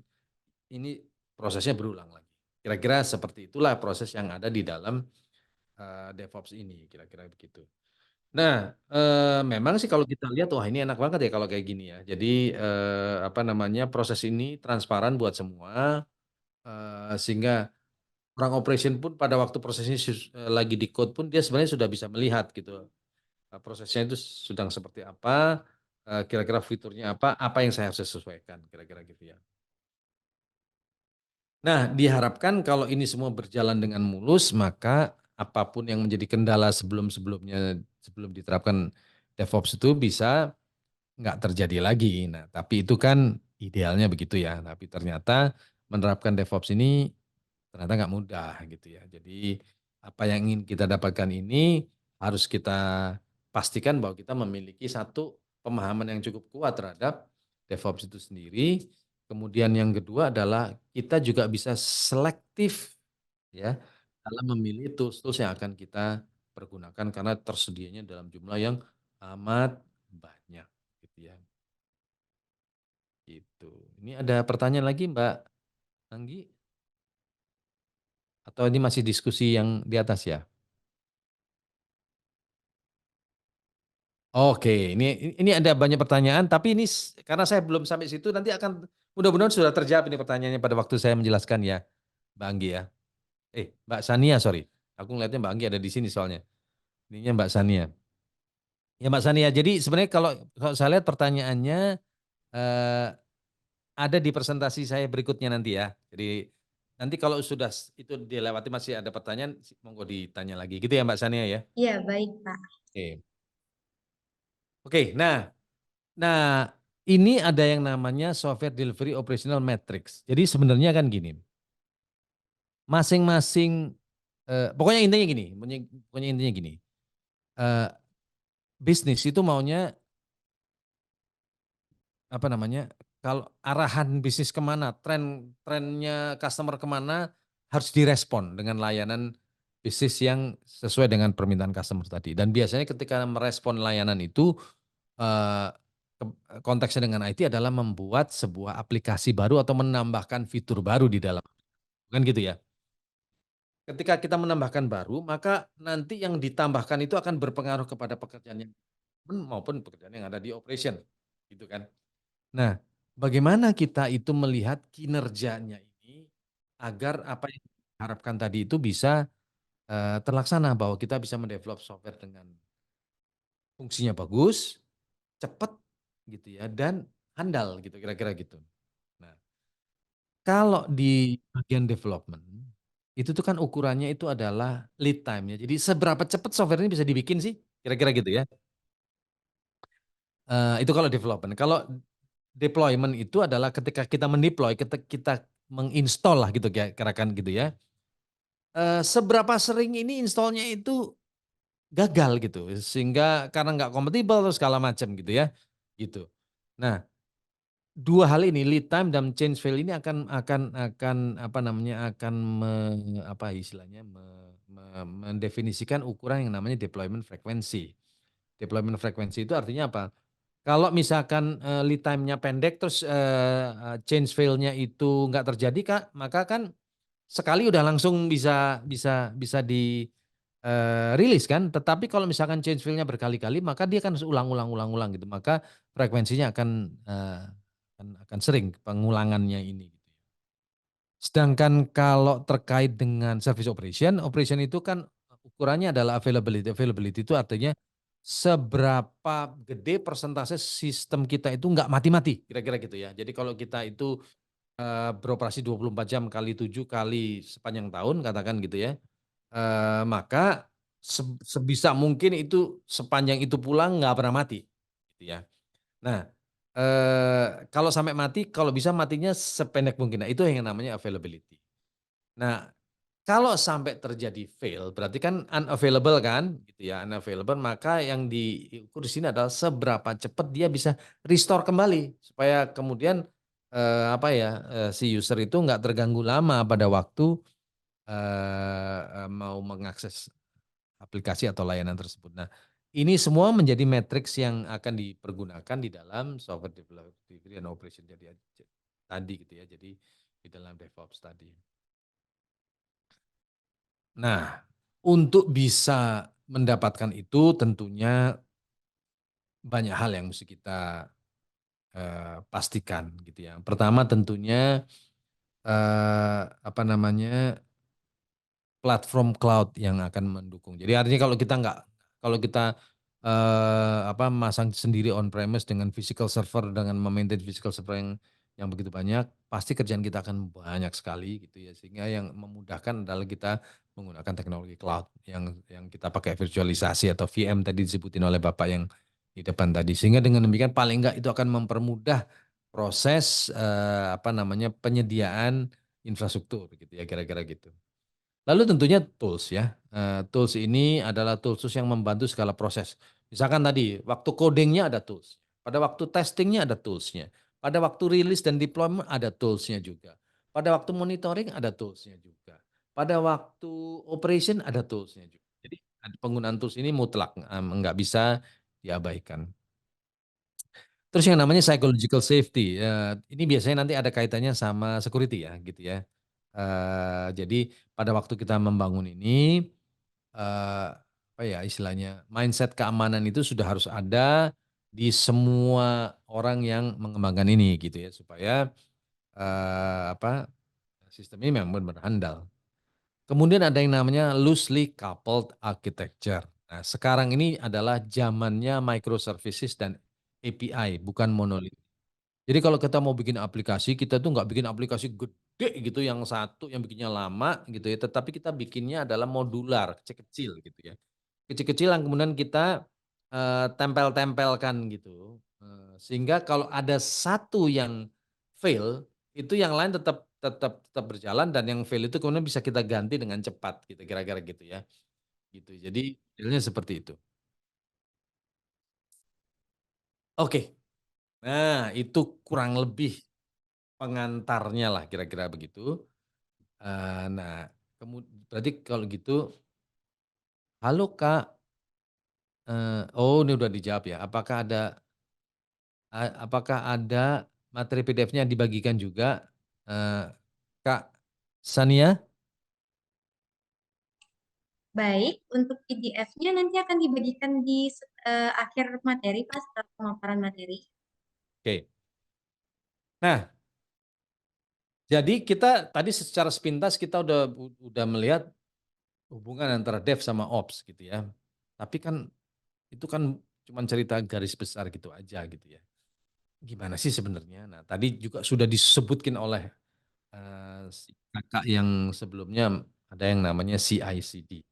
ini prosesnya berulang lagi. Kira-kira seperti itulah proses yang ada di dalam, DevOps ini, kira-kira begitu. Nah, memang sih kalau kita lihat, wah ini enak banget ya kalau kayak gini ya. Jadi, apa namanya, proses ini transparan buat semua, sehingga orang operation pun pada waktu prosesnya lagi di-code pun dia sebenarnya sudah bisa melihat gitu, prosesnya itu sedang seperti apa, kira-kira fiturnya apa yang saya harus sesuaikan, kira-kira gitu ya. Nah, diharapkan kalau ini semua berjalan dengan mulus, maka apapun yang menjadi kendala sebelum diterapkan DevOps itu bisa nggak terjadi lagi. Nah, tapi itu kan idealnya begitu ya, tapi ternyata menerapkan DevOps ini ternyata nggak mudah gitu ya. Jadi apa yang ingin kita dapatkan ini harus kita pastikan bahwa kita memiliki satu pemahaman yang cukup kuat terhadap DevOps itu sendiri. Kemudian yang kedua adalah kita juga bisa selektif ya dalam memilih tools-tools yang akan kita pergunakan karena tersedianya dalam jumlah yang amat banyak gitu ya. Gitu. Ini ada pertanyaan lagi Mbak Anggi? Atau ini masih diskusi yang di atas ya? Oke, ini ada banyak pertanyaan, tapi ini karena saya belum sampai situ nanti akan mudah-mudahan sudah terjawab ini pertanyaannya pada waktu saya menjelaskan ya, Mbak Anggi ya. Mbak Sania sorry, aku ngelihatnya Mbak Anggi ada di sini soalnya. Ininya Mbak Sania. Ya Mbak Sania, jadi sebenarnya kalau kalau saya lihat pertanyaannya, eee, ada di presentasi saya berikutnya nanti ya. Jadi nanti kalau sudah itu dilewati masih ada pertanyaan, monggo ditanya lagi gitu ya Mbak Sania ya? Iya, baik, Pak. Oke. Oke, nah, ini ada yang namanya software delivery operational matrix. Jadi sebenarnya kan gini, masing-masing, pokoknya intinya gini, pokoknya intinya gini, eee, bisnis itu maunya, apa namanya, kalau arahan bisnis kemana, trennya customer kemana harus direspon dengan layanan bisnis yang sesuai dengan permintaan customer tadi. Dan biasanya ketika merespon layanan itu, eee, konteksnya dengan IT adalah membuat sebuah aplikasi baru atau menambahkan fitur baru di dalam, kan gitu ya. Ketika kita menambahkan baru, maka nanti yang ditambahkan itu akan berpengaruh kepada pekerjaan yang maupun pekerjaan yang ada di operation, gitu kan. Nah, bagaimana kita itu melihat kinerjanya ini agar apa yang diharapkan tadi itu bisa, terlaksana bahwa kita bisa mendevelop software dengan fungsinya bagus, cepat gitu ya, dan handal gitu, kira-kira gitu. Nah, kalau di bagian development, itu tuh kan ukurannya itu adalah lead time ya. Jadi seberapa cepat software ini bisa dibikin sih? Kira-kira gitu ya. Itu kalau development. Kalau deployment itu adalah ketika kita mendeploy, ketika kita menginstall lah gitu kira-kira gitu ya. Seberapa sering ini install-nya itu gagal gitu, sehingga karena nggak kompatibel atau segala macam gitu ya, gitu. Nah, 2 hal ini lead time dan change file ini akan apa namanya, akan apa istilahnya, mendefinisikan ukuran yang namanya deployment frequency. Deployment frequency itu artinya apa? Kalau misalkan, lead time-nya pendek terus, change file-nya itu nggak terjadi Kak, maka kan sekali udah langsung bisa di, rilis kan. Tetapi kalau misalkan change file-nya berkali-kali maka dia kan harus ulang gitu. Maka frekuensinya akan sering pengulangannya ini gitu ya. Sedangkan kalau terkait dengan service operation, operation itu kan ukurannya adalah availability. Availability itu artinya seberapa gede persentase sistem kita itu nggak mati-mati, kira-kira gitu ya. Jadi kalau kita itu, beroperasi 24 jam kali 7 kali sepanjang tahun katakan gitu ya, maka sebisa mungkin itu sepanjang itu pula nggak pernah mati, gitu ya. Nah, Kalau sampai mati, kalau bisa matinya sependek mungkin. Nah, itu yang namanya availability. Nah, kalau sampai terjadi fail, berarti kan unavailable kan, gitu ya, unavailable, maka yang diukur di sini adalah seberapa cepat dia bisa restore kembali, supaya kemudian, apa ya, si user itu nggak terganggu lama pada waktu, mau mengakses aplikasi atau layanan tersebut. Nah, ini semua menjadi matriks yang akan dipergunakan di dalam software development and operation jadi tadi gitu ya, jadi di dalam DevOps tadi. Nah, untuk bisa mendapatkan itu tentunya banyak hal yang mesti kita, pastikan gitu ya. Pertama tentunya, apa namanya, platform cloud yang akan mendukung. Jadi artinya kalau kita, apa, masang sendiri on premise dengan physical server, dengan memaintain physical server yang begitu banyak, pasti kerjaan kita akan banyak sekali gitu ya. Sehingga yang memudahkan adalah kita menggunakan teknologi cloud yang kita pakai virtualisasi atau VM tadi disebutin oleh Bapak yang di depan tadi. Sehingga dengan demikian paling enggak itu akan mempermudah proses, apa namanya, penyediaan infrastruktur gitu ya, kira-kira gitu. Lalu tentunya tools ya, tools ini adalah tools yang membantu segala proses. Misalkan tadi waktu coding-nya ada tools, pada waktu testing-nya ada tools-nya, pada waktu rilis dan deployment ada tools-nya juga, pada waktu monitoring ada tools-nya juga, pada waktu operation ada tools-nya juga. Jadi penggunaan tools ini mutlak, nggak bisa diabaikan. Terus yang namanya psychological safety, ini biasanya nanti ada kaitannya sama security ya gitu ya. Jadi pada waktu kita membangun ini, apa ya istilahnya, mindset keamanan itu sudah harus ada di semua orang yang mengembangkan ini gitu ya, supaya, apa, sistem ini memang benar-benar handal. Kemudian ada yang namanya loosely coupled architecture. Nah, sekarang ini adalah zamannya microservices dan API, bukan monolit. Jadi kalau kita mau bikin aplikasi, kita tuh nggak bikin aplikasi gede gitu, yang satu yang bikinnya lama gitu ya, tetapi kita bikinnya adalah modular, kecil-kecil gitu ya. Kecil-kecil yang kemudian kita, tempel-tempelkan gitu, sehingga kalau ada satu yang fail, itu yang lain tetap tetap tetap berjalan dan yang fail itu kemudian bisa kita ganti dengan cepat gitu, kira-kira gitu ya, gitu. Jadi modelnya seperti itu. Oke, nah itu kurang lebih pengantarnya lah kira-kira begitu. Nah berarti kalau gitu halo Kak, oh ini udah dijawab ya, apakah ada materi PDF-nya dibagikan juga, eee, Kak Sania? Baik, untuk PDF-nya nanti akan dibagikan di akhir materi, Pak, setelah pemaparan materi. Oke. Nah, jadi kita tadi secara sepintas kita udah melihat hubungan antara dev sama ops gitu ya. Tapi kan itu kan cuman cerita garis besar gitu aja gitu ya. Gimana sih sebenarnya? Nah, tadi juga sudah disebutkan oleh, si Kakak yang sebelumnya ada yang namanya CI/CD.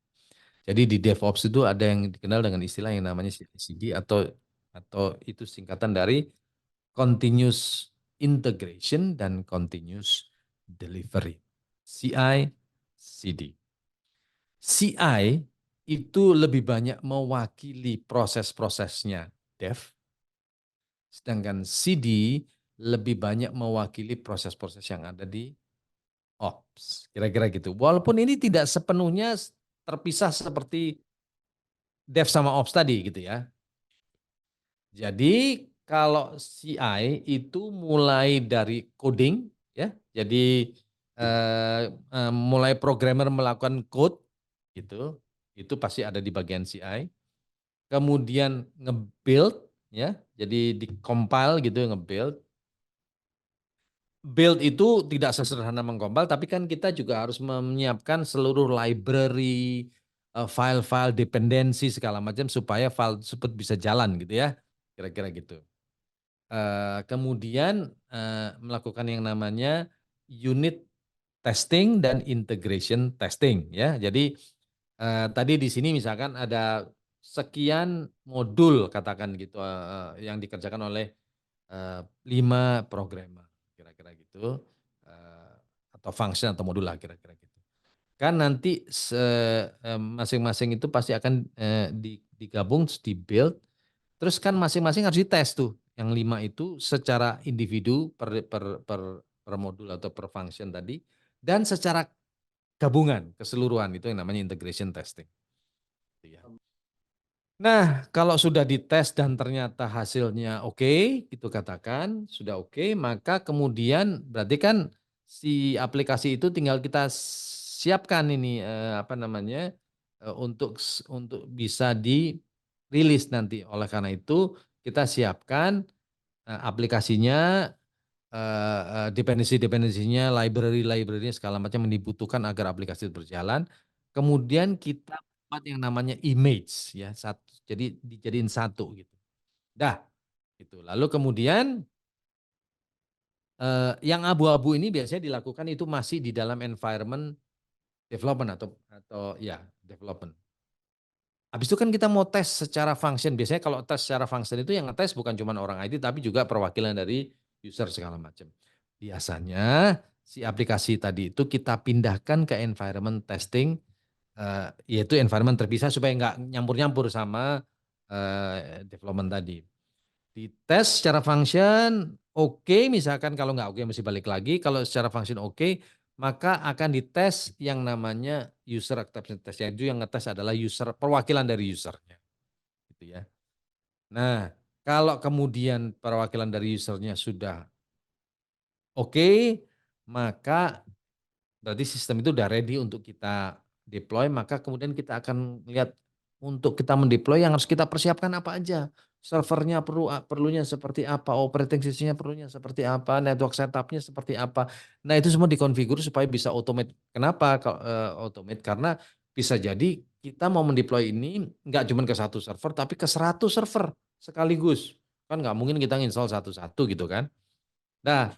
Jadi di DevOps itu ada yang dikenal dengan istilah yang namanya CI/CD atau itu singkatan dari continuous integration dan continuous delivery. CI/CD. CI itu lebih banyak mewakili proses-prosesnya dev, sedangkan CD lebih banyak mewakili proses-proses yang ada di ops, kira-kira gitu. Walaupun ini tidak sepenuhnya terpisah seperti dev sama ops tadi gitu ya. Jadi kalau CI itu mulai dari coding ya, jadi, mulai programmer melakukan code gitu, itu pasti ada di bagian CI. Kemudian nge-build ya, jadi di-compile gitu, nge-build. Build itu tidak sesederhana meng-compile, tapi kan kita juga harus menyiapkan seluruh library, file-file dependensi segala macam supaya file tersebut bisa jalan gitu ya, kira-kira gitu. Kemudian, melakukan yang namanya unit testing dan integration testing ya. Jadi, tadi di sini misalkan ada sekian modul katakan gitu, yang dikerjakan oleh 5 programmer kira-kira gitu, atau function atau modul lah kira-kira gitu. Kan nanti masing-masing itu pasti akan, digabung terus di-build, terus kan masing-masing harus dites tuh, yang 5 itu secara individu per modul atau per function tadi, dan secara gabungan, keseluruhan, itu yang namanya integration testing, gitu ya. Nah, kalau sudah dites dan ternyata hasilnya oke, gitu katakan, sudah oke, maka kemudian berarti kan si aplikasi itu tinggal kita siapkan ini, apa namanya, untuk bisa dirilis nanti. Oleh karena itu kita siapkan, aplikasinya, dependensinya, library-nya segala macam yang dibutuhkan agar aplikasi itu berjalan. Kemudian kita buat yang namanya image ya, jadi dijadiin satu gitu. Dah, gitu. Lalu kemudian, yang abu-abu ini biasanya dilakukan itu masih di dalam environment development atau ya development. Habis itu kan kita mau tes secara function, biasanya kalau tes secara function itu yang ngetes bukan cuma orang IT tapi juga perwakilan dari user segala macam. Biasanya si aplikasi tadi itu kita pindahkan ke environment testing, yaitu environment terpisah supaya nggak nyampur-nyampur sama, development tadi. Dites secara function, oke, misalkan kalau nggak oke mesti balik lagi, kalau secara function oke, maka akan dites yang namanya user acceptance test, yaitu yang ngetes adalah user, perwakilan dari usernya, gitu ya. Nah, kalau kemudian perwakilan dari usernya sudah oke, maka berarti sistem itu udah ready untuk kita deploy, maka kemudian kita akan lihat untuk kita mendeploy yang harus kita persiapkan apa aja. Servernya perlunya seperti apa, operating system-nya perlunya seperti apa, network setup-nya seperti apa. Nah, itu semua dikonfigur supaya bisa automate. Kenapa automate? Karena bisa jadi kita mau mendeploy ini nggak cuma ke satu server, tapi ke 100 server sekaligus. Kan nggak mungkin kita nginstall satu-satu gitu kan. Nah,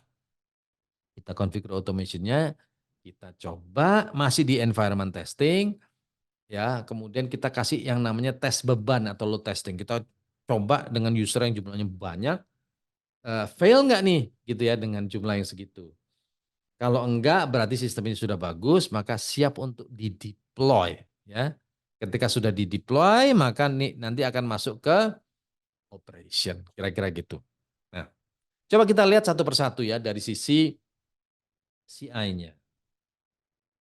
kita configure automation-nya, kita coba masih di environment testing, ya, kemudian kita kasih yang namanya tes beban atau load testing. Kita coba dengan user yang jumlahnya banyak, fail nggak nih gitu ya dengan jumlah yang segitu. Kalau enggak berarti sistem ini sudah bagus, maka siap untuk di-deploy ya. Ketika sudah di-deploy maka nih nanti akan masuk ke operation, kira-kira gitu. Nah, coba kita lihat satu persatu ya dari sisi CI-nya.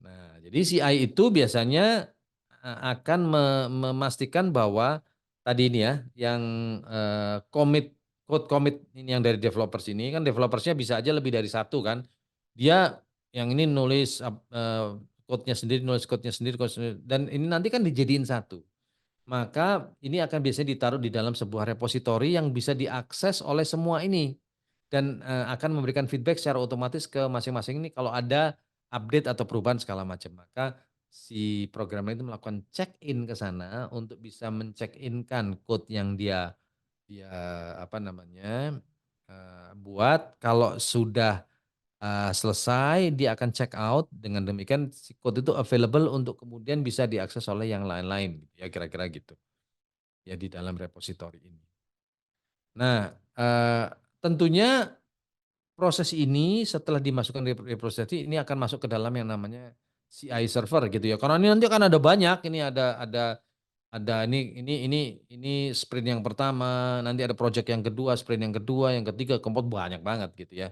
Nah, jadi CI itu biasanya, akan memastikan bahwa tadi ini ya, yang, code commit ini yang dari developers ini, kan developersnya bisa aja lebih dari satu kan. Dia yang ini nulis code-nya sendiri, nulis code-nya sendiri, dan ini nanti kan dijadiin satu. Maka ini akan biasanya ditaruh di dalam sebuah repository yang bisa diakses oleh semua ini. Dan, akan memberikan feedback secara otomatis ke masing-masing ini kalau ada update atau perubahan segala macam. Maka si programmer itu melakukan check in ke sana untuk bisa men-check in-kan code yang dia dia apa namanya, buat. Kalau sudah, selesai dia akan check out, dengan demikian si code itu available untuk kemudian bisa diakses oleh yang lain-lain gitu ya, kira-kira gitu. Ya di dalam repository ini. Nah, tentunya proses ini setelah dimasukkan repository ini akan masuk ke dalam yang namanya CI server gitu ya. Karena ini nanti akan ada banyak, ini ada ini sprint yang pertama, nanti ada project yang kedua, sprint yang kedua, yang ketiga, keempat, banyak banget gitu ya.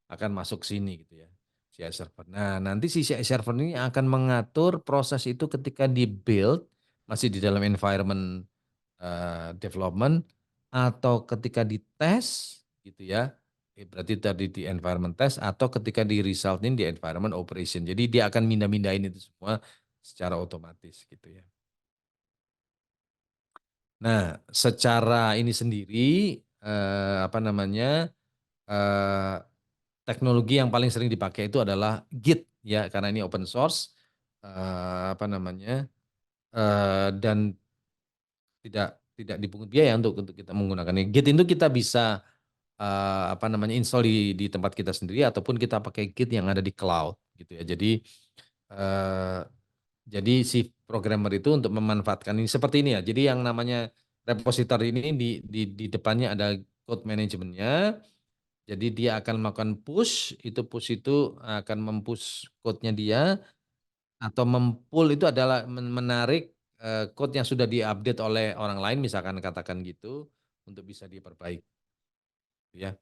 Akan masuk sini gitu ya. CI server. Nah, nanti si CI server ini akan mengatur proses itu ketika di-build masih di dalam environment, development, atau ketika dites gitu ya. Berarti tadi di environment test atau ketika di resultin di environment operation. Jadi dia akan mindah-mindahin itu semua secara otomatis gitu ya. Nah, secara ini sendiri, apa namanya, eee, teknologi yang paling sering dipakai itu adalah Git ya, karena ini open source, apa namanya, dan tidak dipungut biaya untuk kita menggunakannya. Git itu kita bisa, apa namanya, install di tempat kita sendiri ataupun kita pakai Git yang ada di cloud gitu ya. Eee, jadi si programmer itu untuk memanfaatkan ini seperti ini ya. Jadi yang namanya repository ini di depannya ada code manajemennya, Jadi dia akan melakukan push itu akan mempush code-nya dia atau mempull itu adalah menarik, code yang sudah di-update oleh orang lain misalkan katakan gitu, untuk bisa diperbaiki ya.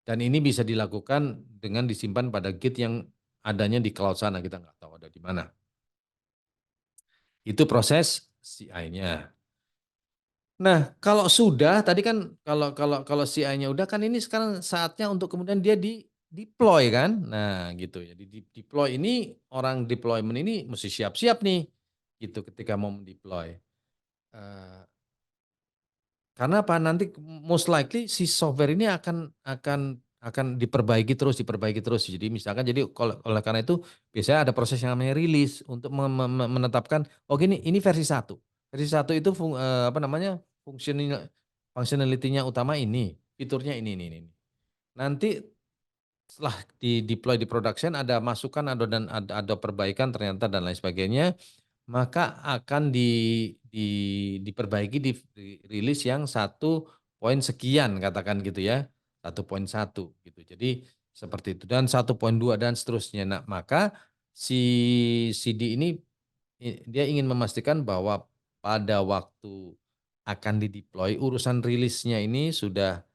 Dan ini bisa dilakukan dengan disimpan pada Git yang adanya di cloud sana, kita nggak tahu ada di mana. Itu proses CI-nya. Nah, kalau sudah tadi kan kalau CI-nya udah kan ini sekarang saatnya untuk kemudian dia deploy kan. Nah, gitu ya. Deploy ini orang deployment ini mesti siap-siap nih gitu ketika mau mendeploy. Eee, karena apa? Nanti most likely si software ini akan diperbaiki terus. Jadi misalkan jadi oleh karena itu biasanya ada proses yang namanya rilis untuk menetapkan, "Oh gini, ini versi satu. Versi satu itu apa namanya, functionality-nya utama ini, fiturnya ini. Nanti setelah di-deploy di production ada masukan ada perbaikan ternyata dan lain sebagainya, maka akan diperbaiki rilis yang satu poin sekian katakan gitu ya, 1.1 gitu. Jadi seperti itu dan 1.2 dan seterusnya. Nah, maka si CD ini dia ingin memastikan bahwa pada waktu akan dideploy urusan rilisnya ini sudah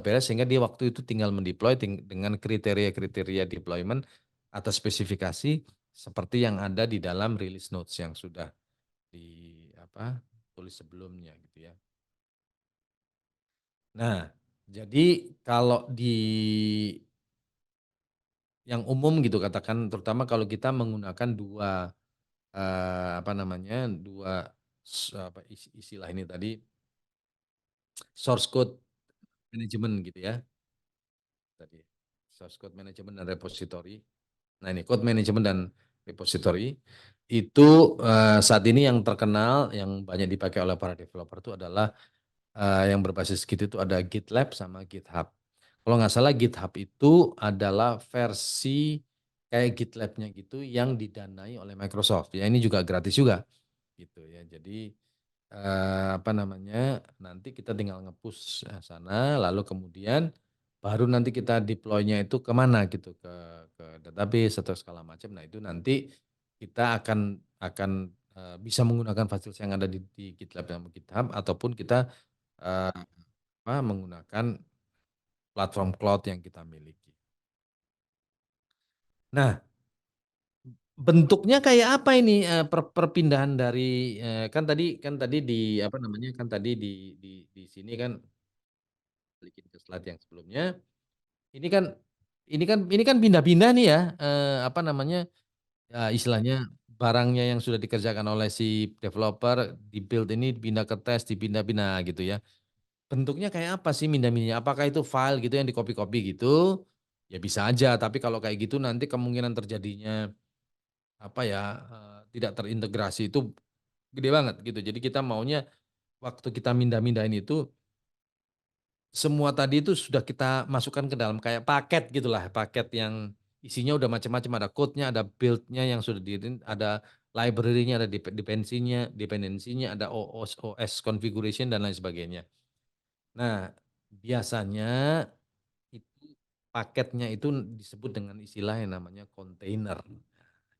beres sehingga dia waktu itu tinggal mendeploy dengan kriteria-kriteria deployment atas spesifikasi seperti yang ada di dalam release notes yang sudah tulis sebelumnya gitu ya. Nah, jadi kalau di yang umum gitu katakan terutama kalau kita menggunakan 2, apa namanya, 2 istilah ini tadi, source code management gitu ya, tadi. Source code management dan repository. Nah ini code management dan repository, itu, saat ini yang terkenal, yang banyak dipakai oleh para developer itu adalah yang berbasis Git itu ada GitLab sama GitHub. Kalau nggak salah GitHub itu adalah versi kayak GitLab-nya gitu yang didanai oleh Microsoft. Ya ini juga gratis juga gitu ya. Jadi apa namanya, nanti kita tinggal nge-push sana lalu kemudian baru nanti kita deploy-nya itu ke mana gitu, ke database atau segala macam. Nah itu nanti kita akan, bisa menggunakan fasilitas yang ada di GitLab dan GitHub ataupun kita Eee, menggunakan platform cloud yang kita miliki. Nah, bentuknya kayak apa ini, perpindahan dari, kan tadi di apa namanya, kan tadi di sini kan balikin ke slide yang sebelumnya, ini kan ini kan pindah-pindah nih ya, apa namanya, istilahnya barangnya yang sudah dikerjakan oleh si developer, di-build ini pindah ke tes, dipindah-pindah gitu ya. Bentuknya kayak apa sih mindah-mindahnya? Apakah itu file gitu yang di-copy-copy gitu? Ya bisa aja, tapi kalau kayak gitu nanti kemungkinan terjadinya, apa ya, tidak terintegrasi itu gede banget gitu. Jadi kita maunya waktu kita mindah-mindahin itu, semua tadi itu sudah kita masukkan ke dalam kayak paket gitulah, paket yang isinya udah macam-macam, ada code-nya, ada build-nya yang sudah ada library-nya, ada dependensinya, ada OS configuration dan lain sebagainya. Nah, biasanya itu paketnya itu disebut dengan istilah yang namanya kontainer.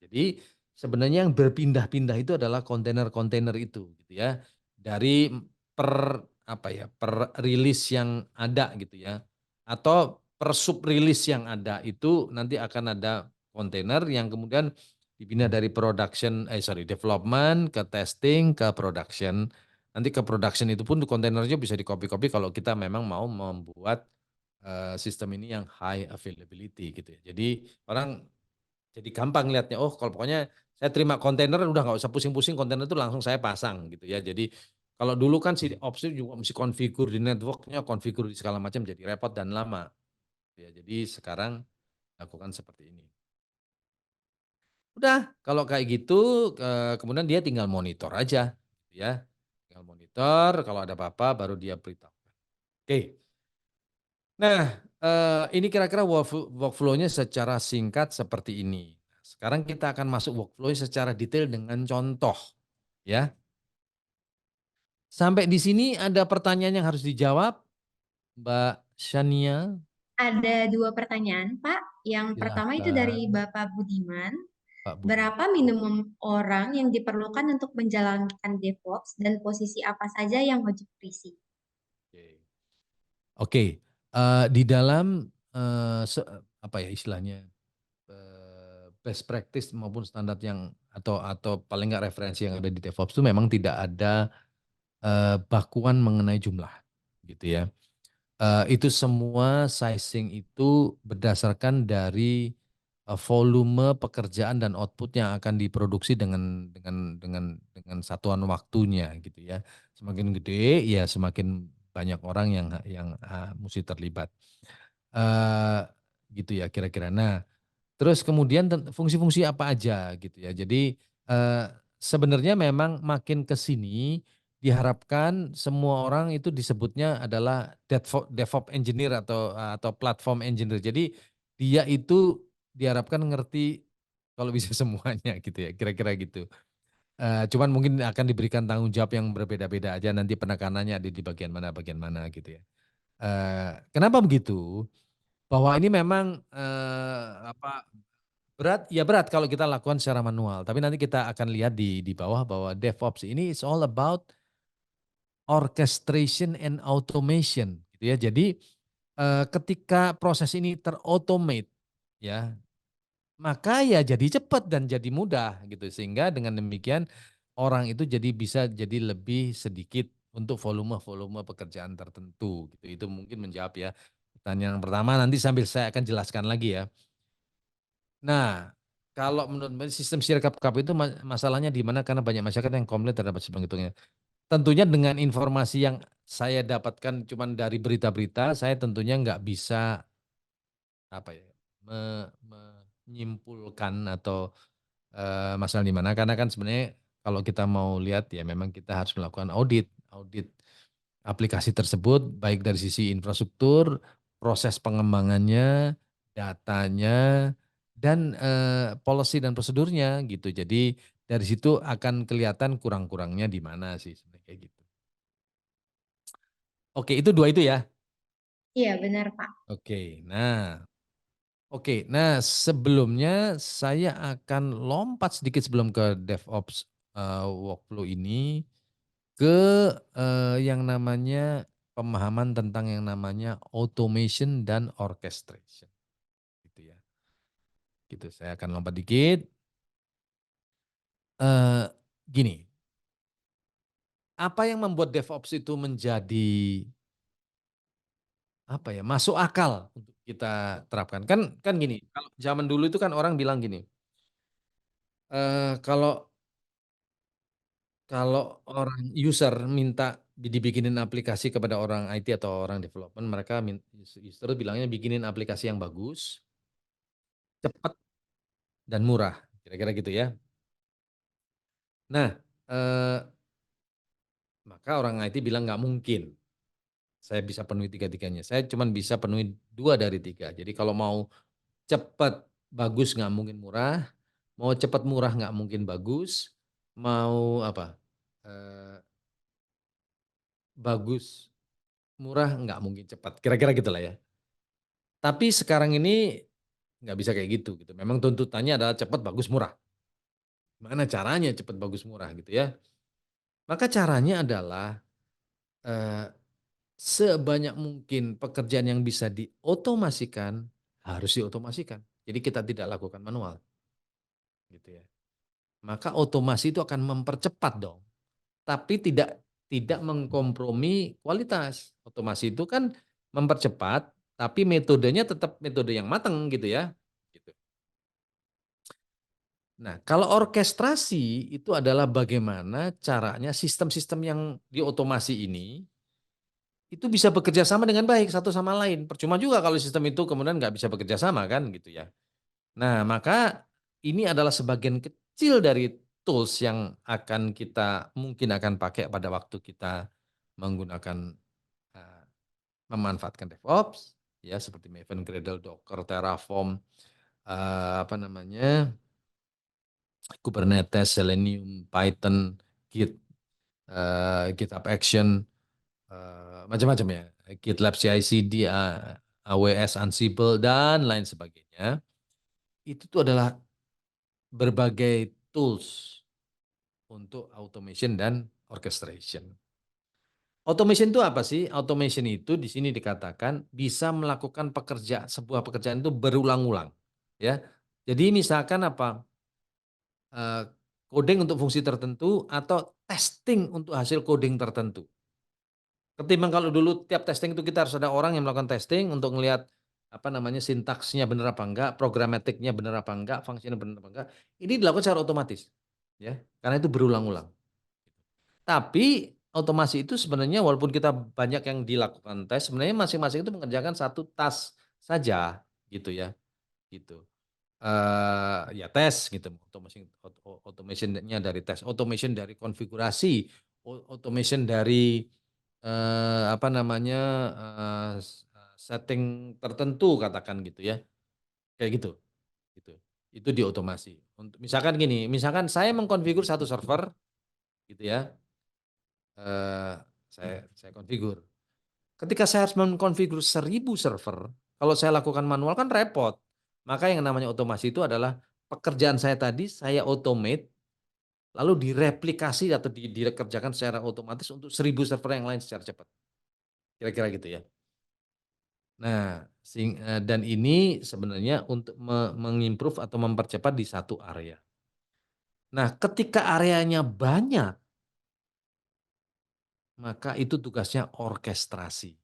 Jadi sebenarnya yang berpindah-pindah itu adalah kontainer-kontainer itu gitu ya. Dari per apa ya, per rilis yang ada gitu ya. Atau per sub rilis yang ada itu nanti akan ada kontainer yang kemudian dipindah dari development ke testing ke production. Nanti ke production itu pun kontainernya bisa di-copy-copy kalau kita memang mau membuat, sistem ini yang high availability gitu ya. Jadi orang jadi gampang lihatnya, oh kalau pokoknya saya terima kontainer udah nggak usah pusing-pusing kontainer itu langsung saya pasang gitu ya. Jadi kalau dulu kan si ops itu juga mesti konfigur di network-nya, konfigur di segala macam jadi repot dan lama. Ya, jadi sekarang lakukan seperti ini. Udah kalau kayak gitu, kemudian dia tinggal monitor aja gitu ya. Tinggal monitor kalau ada apa-apa baru dia beritahukan. Oke. Nah, ini kira-kira workflow-nya secara singkat seperti ini. Sekarang kita akan masuk workflow secara detail dengan contoh, ya. Sampai di sini ada pertanyaan yang harus dijawab, Mbak Shania? Ada dua pertanyaan, Pak. Yang pertama itu dari Silahkan Bapak Budiman. Pak Budi. Berapa minimum orang yang diperlukan untuk menjalankan DevOps dan posisi apa saja yang wajib berisi? Oke. Oke, di dalam apa ya istilahnya best practice maupun standar yang atau paling nggak referensi yang ada di DevOps itu memang tidak ada bakuan mengenai jumlah, gitu ya. Itu semua sizing itu berdasarkan dari volume pekerjaan dan output yang akan diproduksi dengan satuan waktunya, gitu ya. Semakin gede, ya semakin banyak orang yang mesti terlibat. Eh, Gitu ya kira-kira. Nah, terus kemudian fungsi-fungsi apa aja gitu ya. Jadi eh, sebenarnya memang makin ke sini diharapkan semua orang itu disebutnya adalah DevOps engineer atau platform engineer. Jadi dia itu diharapkan ngerti kalau bisa semuanya gitu ya, kira-kira gitu. Cuman mungkin akan diberikan tanggung jawab yang berbeda-beda aja nanti penekanannya ada di bagian mana gitu ya. Kenapa begitu? Bahwa ini memang apa berat, ya berat kalau kita lakukan secara manual. Tapi nanti kita akan lihat di bawah bahwa DevOps ini is all about orchestration and automation, gitu ya. Jadi ketika proses ini terautomate, ya, maka ya jadi cepat dan jadi mudah, gitu. Sehingga dengan demikian orang itu bisa jadi lebih sedikit untuk volume-volume pekerjaan tertentu, gitu. Itu mungkin menjawab ya pertanyaan yang pertama. Nanti sambil saya akan jelaskan lagi ya. Nah, kalau menurut sistem Sirekap itu masalahnya di mana karena banyak masyarakat yang komplain terhadap sistem hitungnya. Tentunya dengan informasi yang saya dapatkan cuman dari berita-berita, saya tentunya nggak bisa apa ya menyimpulkan atau masalah di mana karena kan sebenarnya kalau kita mau lihat ya memang kita harus melakukan audit aplikasi tersebut baik dari sisi infrastruktur, proses pengembangannya, datanya, dan policy dan prosedurnya gitu. Jadi dari situ akan kelihatan kurang-kurangnya di mana sih sebenarnya kayak gitu. Oke, itu dua itu ya. Iya, benar, Pak. Oke, nah sebelumnya saya akan lompat sedikit sebelum ke DevOps workflow ini ke yang namanya pemahaman tentang yang namanya automation dan orchestration gitu ya. Gitu saya akan lompat dikit. Eh Gini, apa yang membuat DevOps itu menjadi apa ya, masuk akal untuk kita terapkan. Kan kan gini, kalau zaman dulu itu kan orang bilang gini, kalau kalau orang user minta dibikinin aplikasi kepada orang IT atau orang development, mereka user bilangnya bikinin aplikasi yang bagus, cepat dan murah, kira-kira gitu ya. Nah, eh, maka orang IT bilang nggak mungkin saya bisa penuhi tiga-tiganya. Saya cuma bisa penuhi dua dari tiga. Jadi kalau mau cepat bagus nggak mungkin murah, mau cepat murah nggak mungkin bagus, mau apa bagus murah nggak mungkin cepat. Kira-kira gitulah ya. Tapi sekarang ini nggak bisa kayak gitu. Memang tuntutannya adalah cepat bagus murah. Mana caranya cepat bagus murah gitu ya. Maka caranya adalah eh, sebanyak mungkin pekerjaan yang bisa diotomasikan harus diotomasikan. Jadi kita tidak lakukan manual, gitu ya. Maka otomasi itu akan mempercepat dong, tapi tidak mengkompromi kualitas. Otomasi itu kan mempercepat, tapi metodenya tetap metode yang matang, gitu ya. Gitu. Nah, kalau orkestrasi itu adalah bagaimana caranya sistem-sistem yang diotomasi ini itu bisa bekerja sama dengan baik satu sama lain. Percuma juga kalau sistem itu kemudian nggak bisa bekerja sama kan gitu ya. Nah maka ini adalah sebagian kecil dari tools yang akan kita mungkin akan pakai pada waktu kita menggunakan eh, memanfaatkan DevOps ya seperti Maven, Gradle, Docker, Terraform, apa namanya Kubernetes, Selenium, Python, Git, GitHub Action, macam-macam ya, GitLab CI/CD, AWS, Ansible, dan lain sebagainya. Itu tuh adalah berbagai tools untuk automation dan orchestration. Automation itu apa sih? Automation itu di sini dikatakan bisa melakukan sebuah pekerjaan itu berulang-ulang, ya. Jadi misalkan apa? eh, Coding untuk fungsi tertentu atau testing untuk hasil coding tertentu. Ketimbang kalau dulu tiap testing itu kita harus ada orang yang melakukan testing untuk melihat apa namanya sintaksnya benar apa enggak, programatiknya benar apa enggak, fungsinya benar apa enggak. Ini dilakukan secara otomatis, ya, karena itu berulang-ulang. Tapi otomasi itu sebenarnya walaupun kita banyak yang dilakukan tes, sebenarnya masing-masing itu mengerjakan satu task saja, gitu ya, gitu. Ya tes gitu, automation-nya dari tes, automation dari konfigurasi, automation dari, apa namanya, setting tertentu katakan gitu ya, kayak gitu, gitu. Itu diotomasi. Untuk misalkan gini, misalkan saya mengkonfigur satu server gitu ya, eee, saya konfigur. Ketika saya harus mengkonfigur 1.000 server, kalau saya lakukan manual kan repot. Maka yang namanya otomasi itu adalah pekerjaan saya tadi saya automate, lalu direplikasi atau dikerjakan secara otomatis untuk 1.000 server yang lain secara cepat. Kira-kira gitu ya. Nah, dan ini sebenarnya untuk mengimprove atau mempercepat di satu area. Nah, ketika areanya banyak, maka itu tugasnya orkestrasi.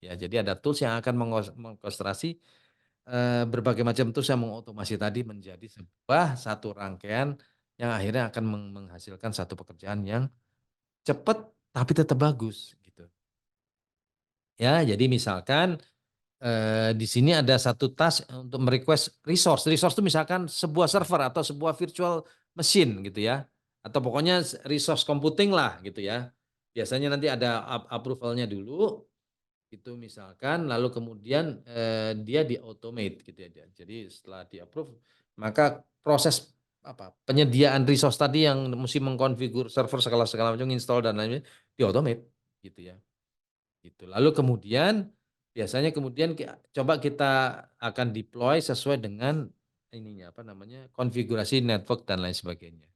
Ya, jadi ada tools yang akan mengorkestrasi berbagai macam tools yang mengotomasi tadi menjadi satu rangkaian yang akhirnya akan menghasilkan satu pekerjaan yang cepat tapi tetap bagus gitu. Ya, jadi misalkan, di sini ada satu task untuk merequest resource. Resource itu misalkan sebuah server atau sebuah virtual machine gitu ya, atau pokoknya resource computing lah gitu ya. Biasanya nanti ada approval-nya dulu, itu misalkan lalu kemudian, dia di-automate gitu ya. Jadi setelah di-approve, maka proses apa, penyediaan resource tadi yang mesti mengkonfigur server segala segala macam, install dan lain-lain, di-automate gitu ya, gitu. Lalu kemudian biasanya kemudian coba kita akan deploy sesuai dengan ininya, apa namanya, konfigurasi network dan lain sebagainya,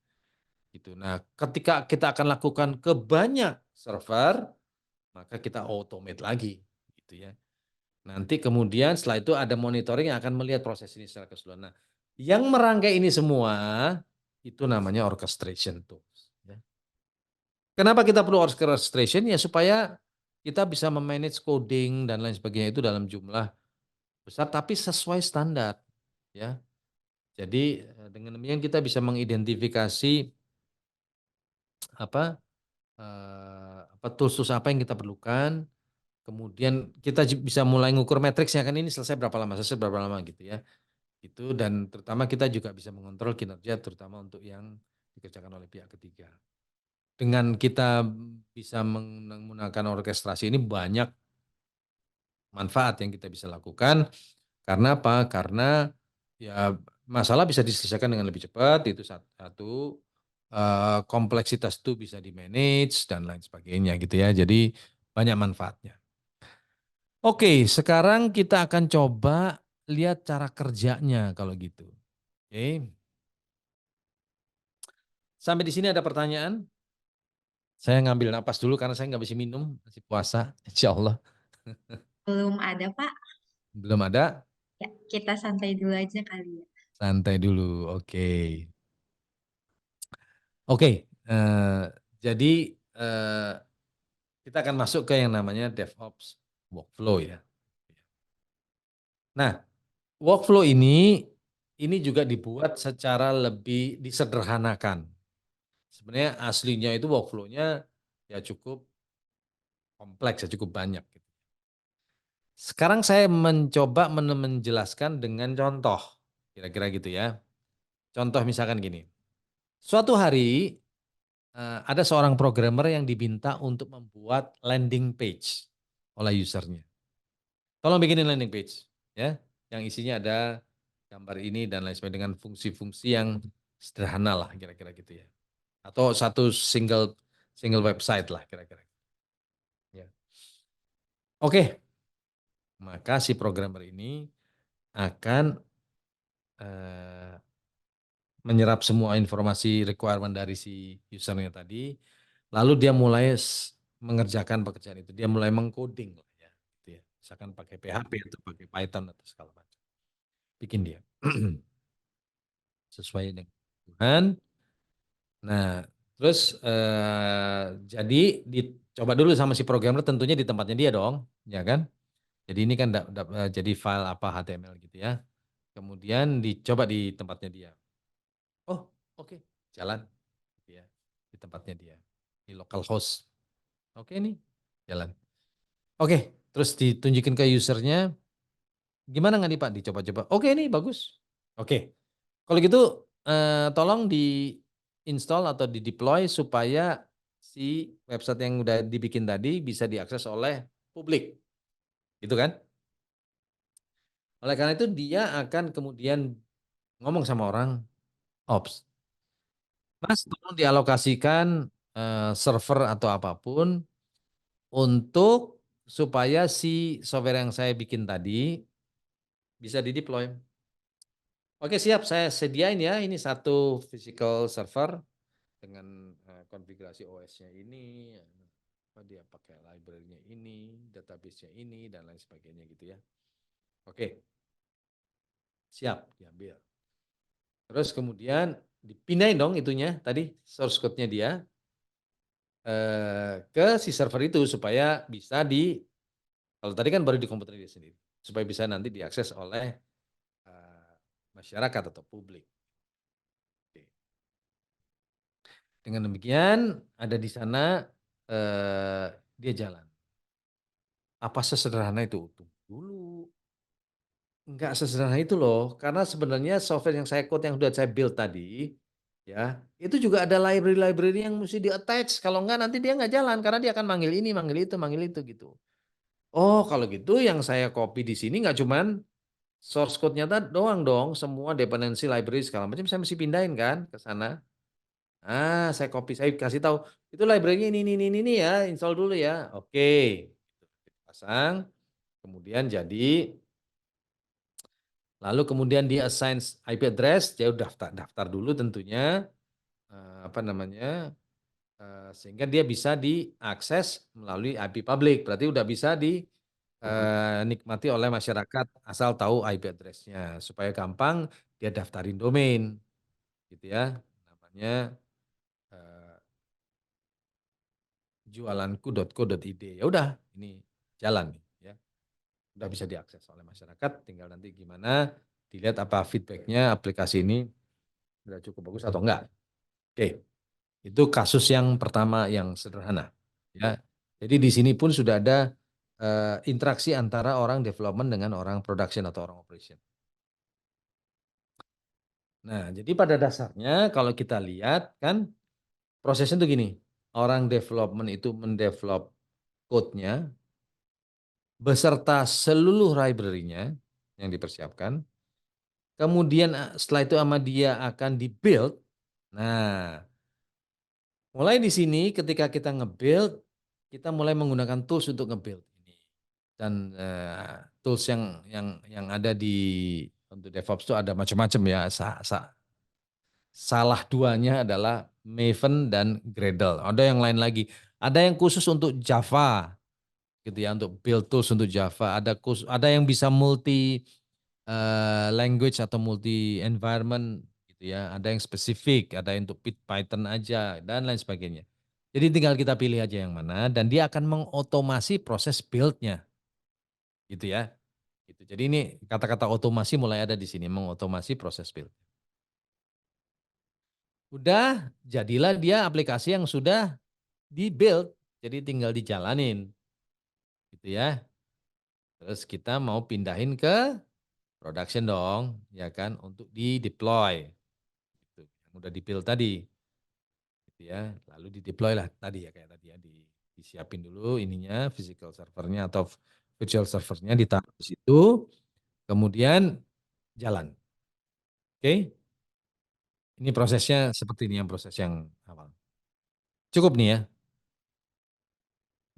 gitu. Nah, ketika kita akan lakukan ke banyak server, maka kita automate lagi, gitu ya. Nanti kemudian setelah itu ada monitoring yang akan melihat proses ini secara keseluruhan. Nah, yang merangkai ini semua, itu namanya orchestration tools, ya. Kenapa kita perlu orchestration? Ya supaya kita bisa me-manage coding dan lain sebagainya itu dalam jumlah besar tapi sesuai standar, ya. Jadi, dengan demikian kita bisa mengidentifikasi apa, tools-tools apa yang kita perlukan, kemudian kita bisa mulai ngukur matriksnya kan ini selesai berapa lama gitu ya. Itu dan terutama kita juga bisa mengontrol kinerja terutama untuk yang dikerjakan oleh pihak ketiga. Dengan kita bisa menggunakan orkestrasi ini banyak manfaat yang kita bisa lakukan, karena apa? Karena ya masalah bisa diselesaikan dengan lebih cepat itu satu, kompleksitas itu bisa di-manage dan lain sebagainya gitu ya. Jadi banyak manfaatnya. Oke, sekarang kita akan coba lihat cara kerjanya kalau gitu. Oke. Sampai di sini ada pertanyaan? Saya ngambil napas dulu karena saya nggak bisa minum, masih puasa, insyaallah. Belum ada, Pak. Belum ada? Ya, kita santai dulu aja kali ya. Santai dulu, oke. Oke, jadi, eee, kita akan masuk ke yang namanya DevOps workflow ya. Nah, workflow ini juga dibuat secara lebih disederhanakan. Sebenarnya aslinya itu workflow-nya ya cukup kompleks ya, cukup banyak gitu. Sekarang saya mencoba menjelaskan dengan contoh, kira-kira gitu ya. Contoh misalkan gini, suatu hari, ada seorang programmer yang diminta untuk membuat landing page oleh usernya. Tolong bikinin landing page ya, yang isinya ada gambar ini dan lain sebagainya dengan fungsi-fungsi yang sederhana lah kira-kira gitu ya. Atau satu single single website lah kira-kira. Ya. Oke, maka si programmer ini akan menyerap semua informasi requirement dari si usernya tadi, lalu dia mulai mengerjakan pekerjaan itu, dia mulai mengcoding lah ya, gitu ya. Misalkan pakai PHP atau pakai Python atau segala macam, bikin dia sesuai dengan kebutuhan. Nah, terus jadi dicoba dulu sama si programmer tentunya di tempatnya dia dong, ya kan? Jadi ini kan jadi file apa HTML gitu ya. Kemudian dicoba di tempatnya dia. Oh, oke, jalan gitu ya. Di tempatnya dia. Di localhost. Oke nih, jalan. Oke, terus ditunjukin ke usernya, gimana nggak nih Pak? Dicoba-coba. Oke nih, bagus. Oke, kalau gitu tolong di install atau di deploy supaya si website yang udah dibikin tadi bisa diakses oleh publik. Gitu kan? Oleh karena itu dia akan kemudian ngomong sama orang, Ops, Mas tolong dialokasikan server atau apapun untuk supaya si software yang saya bikin tadi bisa di-deploy. Oke siap, saya sediain ya ini satu physical server dengan konfigurasi OS-nya ini, apa dia pakai library-nya ini, database-nya ini, dan lain sebagainya gitu ya. Oke, siap diambil. Terus kemudian dipindahin dong itunya tadi source code-nya dia ke si server itu supaya bisa kalau tadi kan baru di komputer dia sendiri, supaya bisa nanti diakses oleh masyarakat atau publik. Oke. Dengan demikian ada di sana dia jalan. Apa sesederhana itu? Tunggu dulu. Enggak sesederhana itu loh, karena sebenarnya software yang saya code yang sudah saya build tadi, ya, itu juga ada library-library yang mesti di-attach, kalau enggak nanti dia nggak jalan, karena dia akan manggil ini, manggil itu, gitu. Oh, kalau gitu yang saya copy di sini nggak cuman source code-nya doang dong, semua dependency library segala macam saya mesti pindahin kan ke sana. Ah, saya copy, saya kasih tahu, itu library-nya ini ya, install dulu ya. Oke. Pasang, kemudian jadi lalu kemudian dia assign IP address, dia udah daftar dulu tentunya apa namanya sehingga dia bisa diakses melalui IP public. Berarti udah bisa dinikmati oleh masyarakat asal tahu IP address-nya supaya gampang dia daftarin domain gitu ya. Namanya jualanku.co.id. Ya udah, ini jalan nih ya. Udah bisa diakses oleh masyarakat, tinggal nanti gimana dilihat apa feedbacknya aplikasi ini udah cukup bagus atau enggak. Oke, itu kasus yang pertama yang sederhana. Ya, jadi di sini pun sudah ada interaksi antara orang development dengan orang production atau orang operation. Nah, jadi pada dasarnya kalau kita lihat kan prosesnya tuh gini, orang development itu mendevelop code-nya beserta seluruh library-nya yang dipersiapkan. Kemudian setelah itu sama dia akan di-build. Nah, mulai di sini ketika kita nge-build, kita mulai menggunakan tools untuk nge-build ini. Dan tools yang ada untuk DevOps itu ada macam-macam ya. Salah duanya adalah Maven dan Gradle. Ada yang lain lagi. Ada yang khusus untuk Java gitu ya, untuk build tools untuk Java. Ada yang bisa multi language atau multi environment gitu ya. Ada yang spesifik, ada yang untuk Python aja dan lain sebagainya. Jadi tinggal kita pilih aja yang mana dan dia akan mengotomasi proses build-nya gitu ya. Gitu. Jadi ini kata-kata otomasi mulai ada di sini, mengotomasi proses build. Udah jadilah dia aplikasi yang sudah di-build, jadi tinggal dijalanin gitu ya. Terus kita mau pindahin ke production dong, ya kan, untuk di-deploy. Gitu, yang udah di-build tadi, gitu ya. Lalu di-deploy lah tadi ya kayak tadi ya, disiapin dulu ininya, physical servernya atau virtual servernya ditaruh di situ, kemudian jalan. Oke, ini prosesnya seperti ini yang proses yang awal. Cukup nih ya.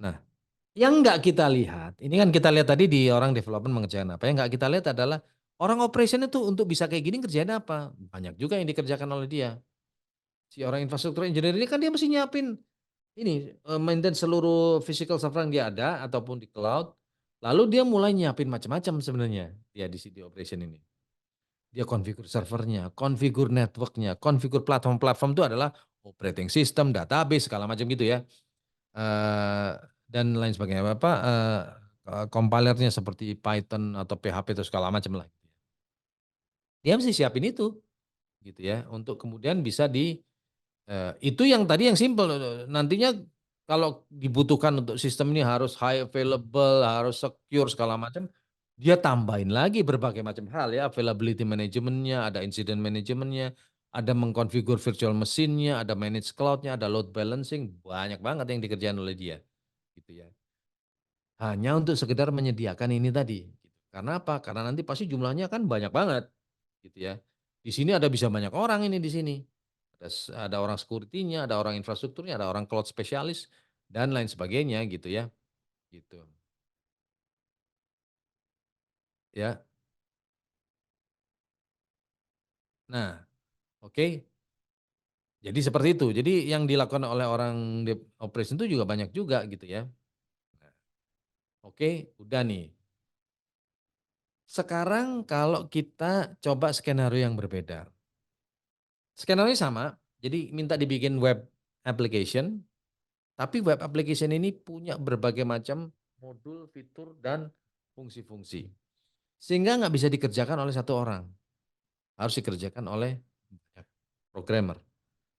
Nah, Yang nggak kita lihat, ini kan kita lihat tadi di orang development mengerjakan apa, yang nggak kita lihat adalah orang operation itu untuk bisa kayak gini kerjain apa. Banyak juga yang dikerjakan oleh dia. Si orang infrastruktur engineer ini kan dia mesti nyiapin ini, maintain seluruh physical server yang dia ada ataupun di cloud, lalu dia mulai nyiapin macam-macam sebenarnya dia di CD operation ini. Dia konfigur servernya, konfigur networknya, konfigur platform-platform itu adalah operating system, database, segala macam gitu ya. Eee, dan lain sebagainya, apa, compilernya seperti Python atau PHP atau segala macam lah. Dia mesti siapin itu, gitu ya, untuk kemudian bisa itu yang tadi yang simpel, nantinya kalau dibutuhkan untuk sistem ini harus high available, harus secure segala macam, dia tambahin lagi berbagai macam hal ya, availability management-nya, ada incident management-nya, ada mengkonfigur virtual machine-nya, ada manage cloud-nya, ada load balancing, banyak banget yang dikerjain oleh dia, gitu ya. Hanya untuk sekedar menyediakan ini tadi, gitu. Karena apa? Karena nanti pasti jumlahnya kan banyak banget, gitu ya. Di sini ada bisa banyak orang ini di sini. Ada orang security-nya, ada orang infrastrukturnya, ada orang cloud spesialis, dan lain sebagainya gitu ya, gitu. Ya, nah, oke. Jadi seperti itu. Jadi yang dilakukan oleh orang operation itu juga banyak juga gitu ya. Nah, oke, udah nih. Sekarang kalau kita coba skenario yang berbeda. Skenario sama, jadi minta dibikin web application, tapi web application ini punya berbagai macam modul, fitur, dan fungsi-fungsi. Sehingga nggak bisa dikerjakan oleh satu orang, harus dikerjakan oleh banyak programmer.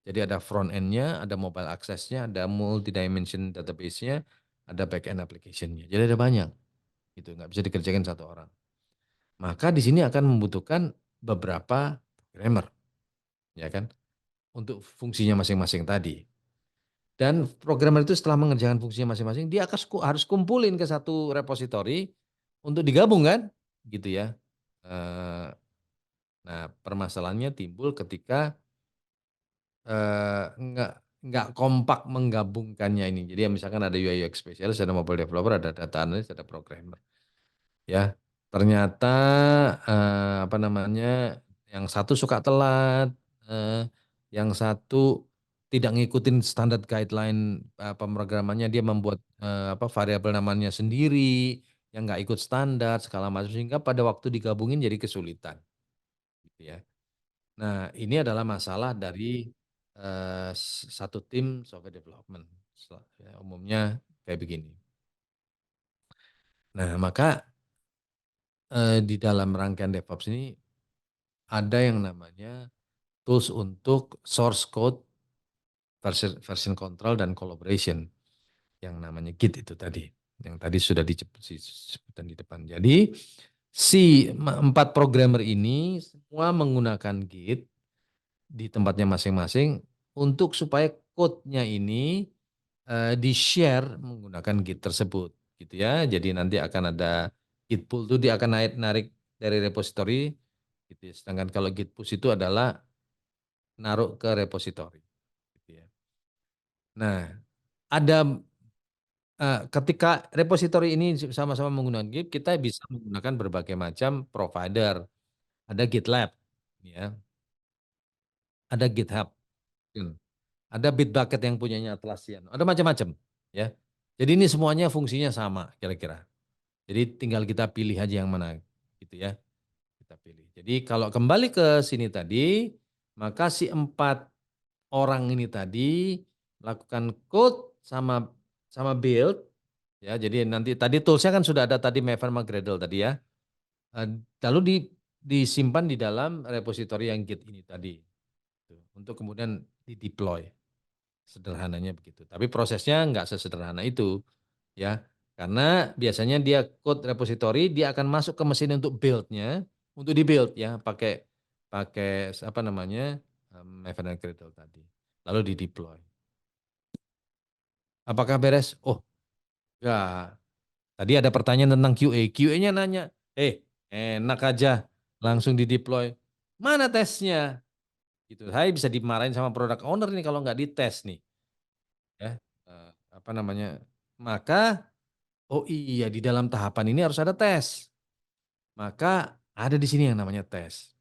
Jadi ada front end-nya, ada mobile access-nya, ada multi-dimension database-nya, ada back end application-nya. Jadi ada banyak, gitu, nggak bisa dikerjakan satu orang. Maka di sini akan membutuhkan beberapa programmer, ya kan, untuk fungsinya masing-masing tadi. Dan programmer itu setelah mengerjakan fungsinya masing-masing, dia harus kumpulin ke satu repository untuk digabung kan, gitu ya. Eee, nah permasalahannya timbul ketika, nggak kompak menggabungkannya ini. Jadi ya misalkan ada UI UX specialist, ada mobile developer, ada data analyst, ada programmer. Ya, ternyata, apa namanya, yang satu suka telat, yang satu tidak ngikutin standar guideline, pemrogramannya, dia membuat, apa, variabel namanya sendiri, yang nggak ikut standar segala macam, sehingga pada waktu digabungin jadi kesulitan, gitu ya. Nah, ini adalah masalah dari, satu tim software development, ya umumnya kayak begini. Nah, maka di dalam rangkaian DevOps ini ada yang namanya tools untuk source code, version control, dan collaboration yang namanya Git itu tadi, yang tadi sudah disebutkan di depan. Jadi si 4 programmer ini semua menggunakan Git di tempatnya masing-masing untuk supaya code-nya ini di-share menggunakan Git tersebut gitu ya. Jadi nanti akan ada Git pull itu dia akan narik dari repository gitu ya. Sedangkan kalau Git push itu adalah naruh ke repository gitu ya. Nah, ada ketika repository ini sama-sama menggunakan Git, kita bisa menggunakan berbagai macam provider. Ada GitLab ya, ada GitHub, ada Bitbucket yang punyanya Atlassian, ada macam-macam ya. Jadi ini semuanya fungsinya sama kira-kira. Jadi tinggal kita pilih aja yang mana gitu ya, kita pilih. Jadi kalau kembali ke sini tadi, maka si 4 orang ini tadi melakukan code sama sama build ya. Jadi nanti tadi toolsnya kan sudah ada tadi Maven sama Gradle tadi ya. Lalu disimpan di dalam repository yang Git ini tadi, gitu, untuk kemudian di-deploy, sederhananya begitu. Tapi prosesnya nggak sesederhana itu ya, karena biasanya dia code repository, dia akan masuk ke mesin untuk build-nya, untuk di-build ya, pakai pakai apa namanya, Maven dan Gradle tadi, lalu di-deploy. Apakah beres? Oh, enggak. Tadi ada pertanyaan tentang QA. QA-nya nanya, enak aja, langsung di-deploy. Mana tesnya? Gitu. Saya bisa dimarahin sama product owner nih kalau nggak dites nih. Ya, apa namanya? Maka Oh iya, di dalam tahapan ini harus ada tes. Maka ada di sini yang namanya tes.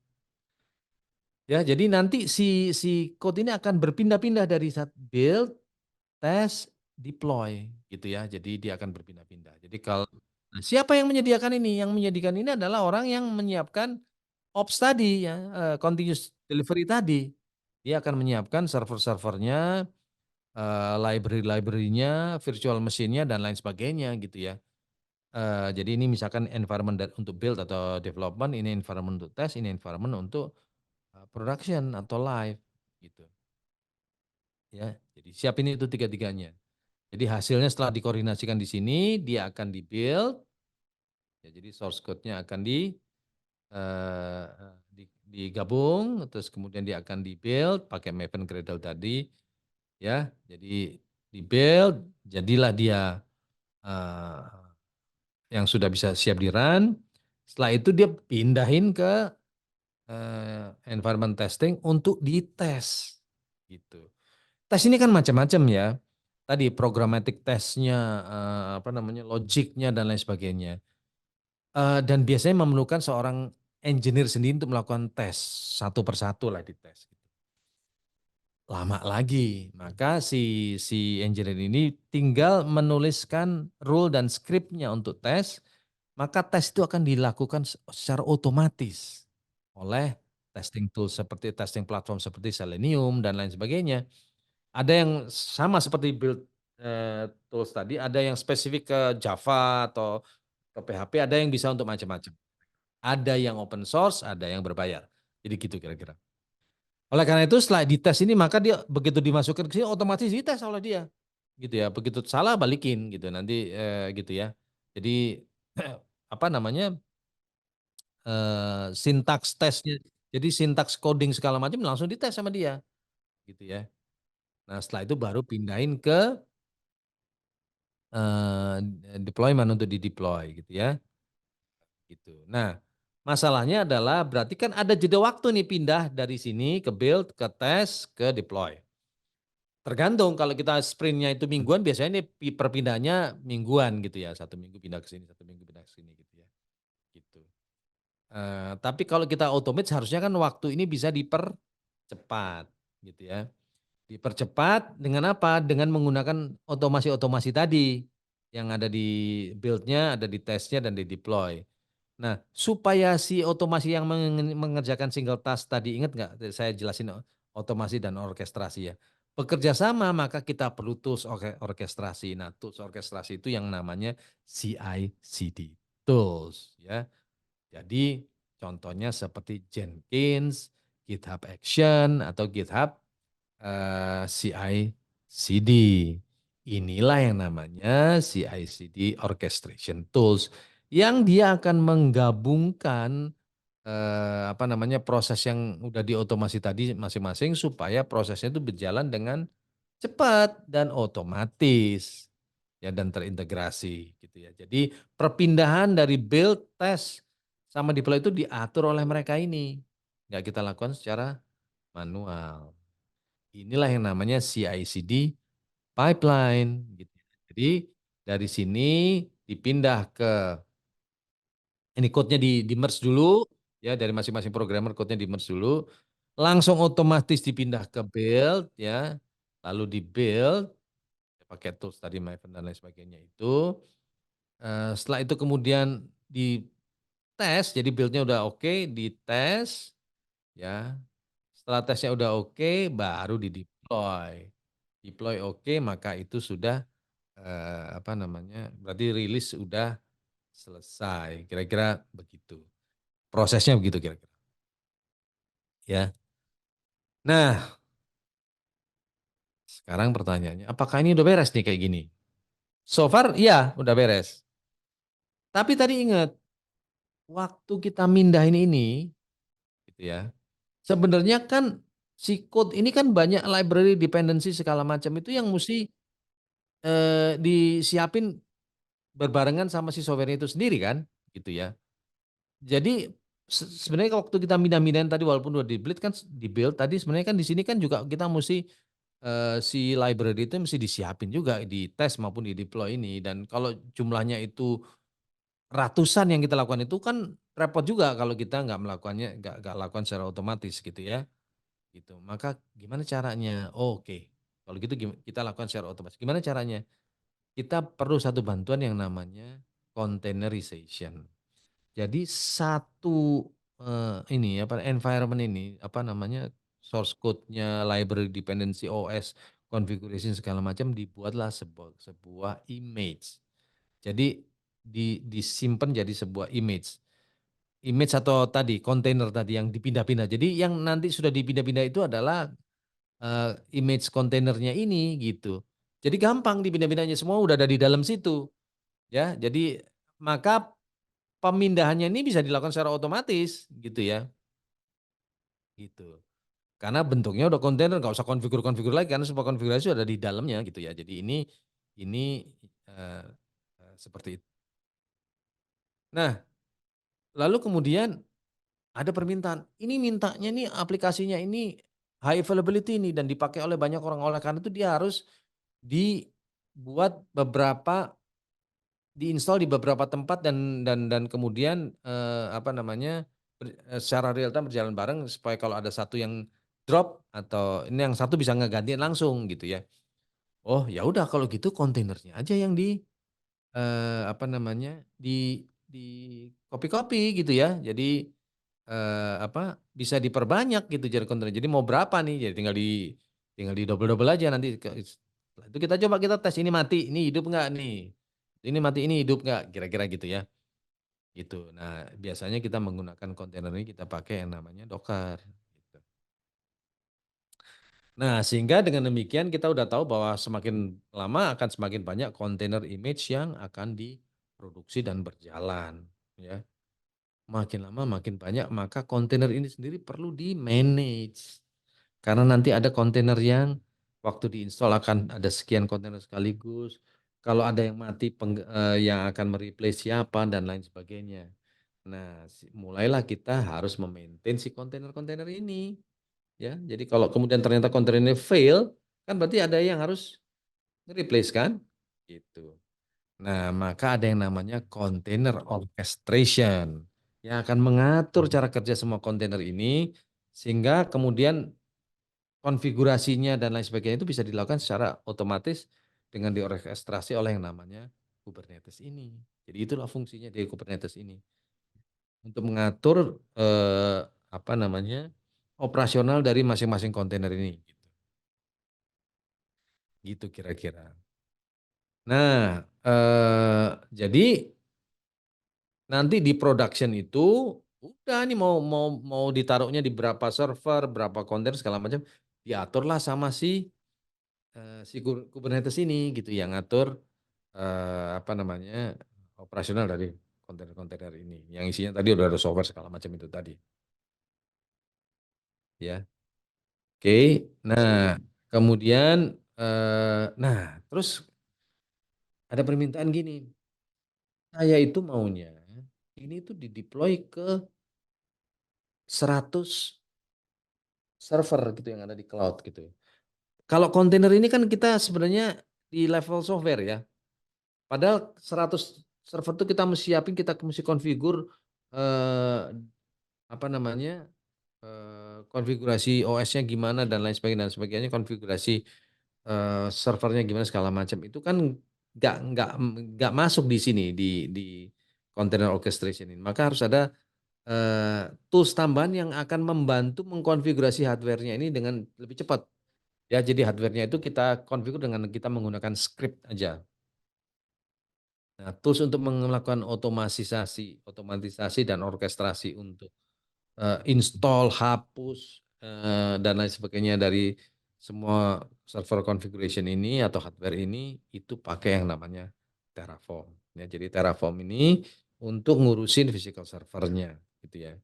Ya, jadi nanti si code ini akan berpindah-pindah dari saat build, test, deploy gitu ya. Jadi dia akan berpindah-pindah. Jadi kalau nah, siapa yang menyediakan ini? Yang menyediakan ini adalah orang yang menyiapkan ops tadi ya, continuous delivery tadi. Dia akan menyiapkan server-servernya, library-library-nya, virtual machine-nya dan lain sebagainya gitu ya. Jadi ini misalkan environment untuk build atau development, ini environment untuk test, ini environment untuk production atau live gitu ya. Jadi siapin itu tiga-tiganya. Jadi hasilnya setelah dikoordinasikan di sini dia akan di-build ya, jadi source code-nya akan eh, digabung terus kemudian dia akan di-build pakai Maven Gradle tadi ya. Jadi di-build jadilah dia eh, yang sudah bisa siap di-run. Setelah itu dia pindahin ke environment testing untuk dites gitu. Tes ini kan macam-macam ya. Tadi programmatic testnya, apa namanya, logiknya dan lain sebagainya. Dan biasanya memerlukan seorang engineer sendiri untuk melakukan tes satu persatu lah dites. Lama lagi, maka si engineer ini tinggal menuliskan rule dan scriptnya untuk tes, maka tes itu akan dilakukan secara otomatis oleh testing tool seperti testing platform seperti Selenium dan lain sebagainya. Ada yang sama seperti build tools tadi, ada yang spesifik ke Java atau ke PHP, ada yang bisa untuk macam-macam. Ada yang open source, ada yang berbayar. Jadi gitu kira-kira. Oleh karena itu setelah dites ini maka dia begitu dimasukkan ke sini otomatis dites oleh dia. Gitu ya. Begitu salah balikin gitu nanti gitu ya. Jadi apa namanya? Sintaks tesnya. Jadi sintaks coding segala macam langsung dites sama dia gitu ya. Nah, setelah itu baru pindahin ke eh, deployment untuk di-deploy gitu ya. Gitu. Nah, masalahnya adalah berarti kan ada jeda waktu nih pindah dari sini ke build, ke test, ke deploy. Tergantung kalau kita sprintnya itu mingguan, biasanya ini perpindahannya mingguan gitu ya. 1 minggu pindah ke sini, 1 minggu pindah ke sini gitu ya. Gitu. Tapi kalau kita automate seharusnya kan waktu ini bisa dipercepat gitu ya. Dipercepat dengan apa? Dengan menggunakan otomasi-otomasi tadi yang ada di build-nya, ada di testnya dan di deploy. Nah, supaya si otomasi yang mengerjakan single task tadi, ingat nggak saya jelasin otomasi dan orkestrasi ya. Bekerja sama maka kita perlu tools orkestrasi. Nah, tools orkestrasi itu yang namanya CI/CD tools ya. Jadi contohnya seperti Jenkins, GitHub Action atau GitHub CI/CD. Inilah yang namanya CI/CD orchestration tools yang dia akan menggabungkan apa namanya proses yang udah diotomasi tadi masing-masing supaya prosesnya itu berjalan dengan cepat dan otomatis ya dan terintegrasi gitu ya. Jadi perpindahan dari build, test sama deploy itu diatur oleh mereka ini. Nggak kita lakukan secara manual. Inilah yang namanya CI/CD pipeline gitu. Jadi dari sini dipindah ke ini code-nya di merge dulu ya dari masing-masing programmer code-nya di merge dulu. Langsung otomatis dipindah ke build ya. Lalu di build pakai tools tadi Maven dan lain sebagainya itu. Setelah itu kemudian di tes jadi build-nya udah oke, di tes ya. Setelah tesnya udah oke, baru di deploy. Deploy oke, maka itu sudah apa namanya? Berarti rilis sudah selesai. Kira-kira begitu. Prosesnya begitu kira-kira. Ya. Nah, sekarang pertanyaannya, apakah ini udah beres nih kayak gini? So far, iya, udah beres. Tapi tadi ingat, waktu kita mindahin ini, gitu ya. Sebenarnya kan si code ini kan banyak library dependency segala macam itu yang mesti disiapin berbarengan sama si software itu sendiri kan, gitu ya. Jadi sebenarnya waktu kita mindah-mindahin tadi walaupun udah di build kan di build tadi sebenarnya kan di sini kan juga kita mesti si library itu mesti disiapin juga di tes maupun di deploy ini, dan kalau jumlahnya itu ratusan yang kita lakukan itu kan repot juga kalau kita nggak melakukannya, nggak lakukan secara otomatis gitu ya, gitu. Maka gimana caranya? Oh, oke, kalau gitu kita lakukan secara otomatis. Gimana caranya? Kita perlu satu bantuan yang namanya containerization. Jadi satu ini apa environment ini apa namanya source code-nya, library dependency OS, configuration segala macam dibuatlah sebuah image. Jadi disimpan jadi sebuah image. Image atau tadi kontainer tadi yang dipindah-pindah. Jadi yang nanti sudah dipindah-pindah itu adalah image kontainernya ini gitu. Jadi gampang dipindah-pindahnya, semua udah ada di dalam situ ya. Jadi maka pemindahannya ini bisa dilakukan secara otomatis gitu ya, gitu. Karena bentuknya udah kontainer, nggak usah konfigur-konfigur lagi karena semua konfigurasi sudah di dalamnya gitu ya. Jadi ini eh, seperti itu. Nah, lalu kemudian ada permintaan, ini mintanya nih aplikasinya ini high availability nih dan dipakai oleh banyak orang, oleh karena itu dia harus dibuat beberapa, diinstal di beberapa tempat dan kemudian apa namanya secara real time berjalan bareng supaya kalau ada satu yang drop atau ini yang satu bisa ngegantiin langsung gitu ya. Oh ya udah kalau gitu kontainernya aja yang di apa namanya di copy-copy gitu ya. Jadi apa bisa diperbanyak gitu jadi kontainer. Jadi mau berapa nih? Jadi tinggal di double-double aja nanti. Setelah itu kita coba kita tes ini mati, ini hidup enggak nih? Ini mati, ini hidup enggak? Kira-kira gitu ya. Gitu. Nah, biasanya kita menggunakan kontainer ini kita pakai yang namanya Docker gitu. Nah, sehingga dengan demikian kita udah tahu bahwa semakin lama akan semakin banyak kontainer image yang akan diproduksi dan berjalan, ya. Makin lama makin banyak, maka kontainer ini sendiri perlu di-manage. Karena nanti ada kontainer yang waktu diinstal akan ada sekian kontainer sekaligus. Kalau ada yang mati yang akan mereplace siapa dan lain sebagainya. Nah, mulailah kita harus memaintain si kontainer-kontainer ini. Ya, jadi kalau kemudian ternyata kontainer ini fail, kan berarti ada yang harus replace kan? Gitu. Nah, maka ada yang namanya container orchestration yang akan mengatur cara kerja semua kontainer ini sehingga kemudian konfigurasinya dan lain sebagainya itu bisa dilakukan secara otomatis dengan diorkestrasi oleh yang namanya Kubernetes ini. Jadi itulah fungsinya dari Kubernetes ini untuk mengatur apa namanya operasional dari masing-masing kontainer ini. Gitu kira-kira. Nah, jadi nanti di production itu udah nih mau ditaruhnya di berapa server, berapa kontainer segala macam diaturlah sama si Kubernetes ini gitu yang ngatur apa namanya operasional dari kontainer-kontainer ini yang isinya tadi udah ada software segala macam itu tadi ya. Oke. Nah, kemudian nah terus ada permintaan gini. Saya itu maunya ini tuh dideploy ke 100 server gitu yang ada di cloud gitu. Kalau kontainer ini kan kita sebenarnya di level software ya. Padahal 100 server itu kita mesti siapin, kita mesti konfigur apa namanya? Konfigurasi OS-nya gimana dan lain sebagainya, konfigurasi servernya gimana segala macam. Itu kan nggak masuk di sini di container orchestration ini. Maka harus ada tools tambahan yang akan membantu mengkonfigurasi hardware-nya ini dengan lebih cepat. Ya, jadi hardware-nya itu kita konfigur dengan kita menggunakan script aja. Nah, tools untuk melakukan otomatisasi dan orkestrasi untuk install, hapus, dan lain sebagainya dari semua server configuration ini atau hardware ini itu pakai yang namanya Terraform. Ya, jadi Terraform ini untuk ngurusin physical servernya, gitu ya.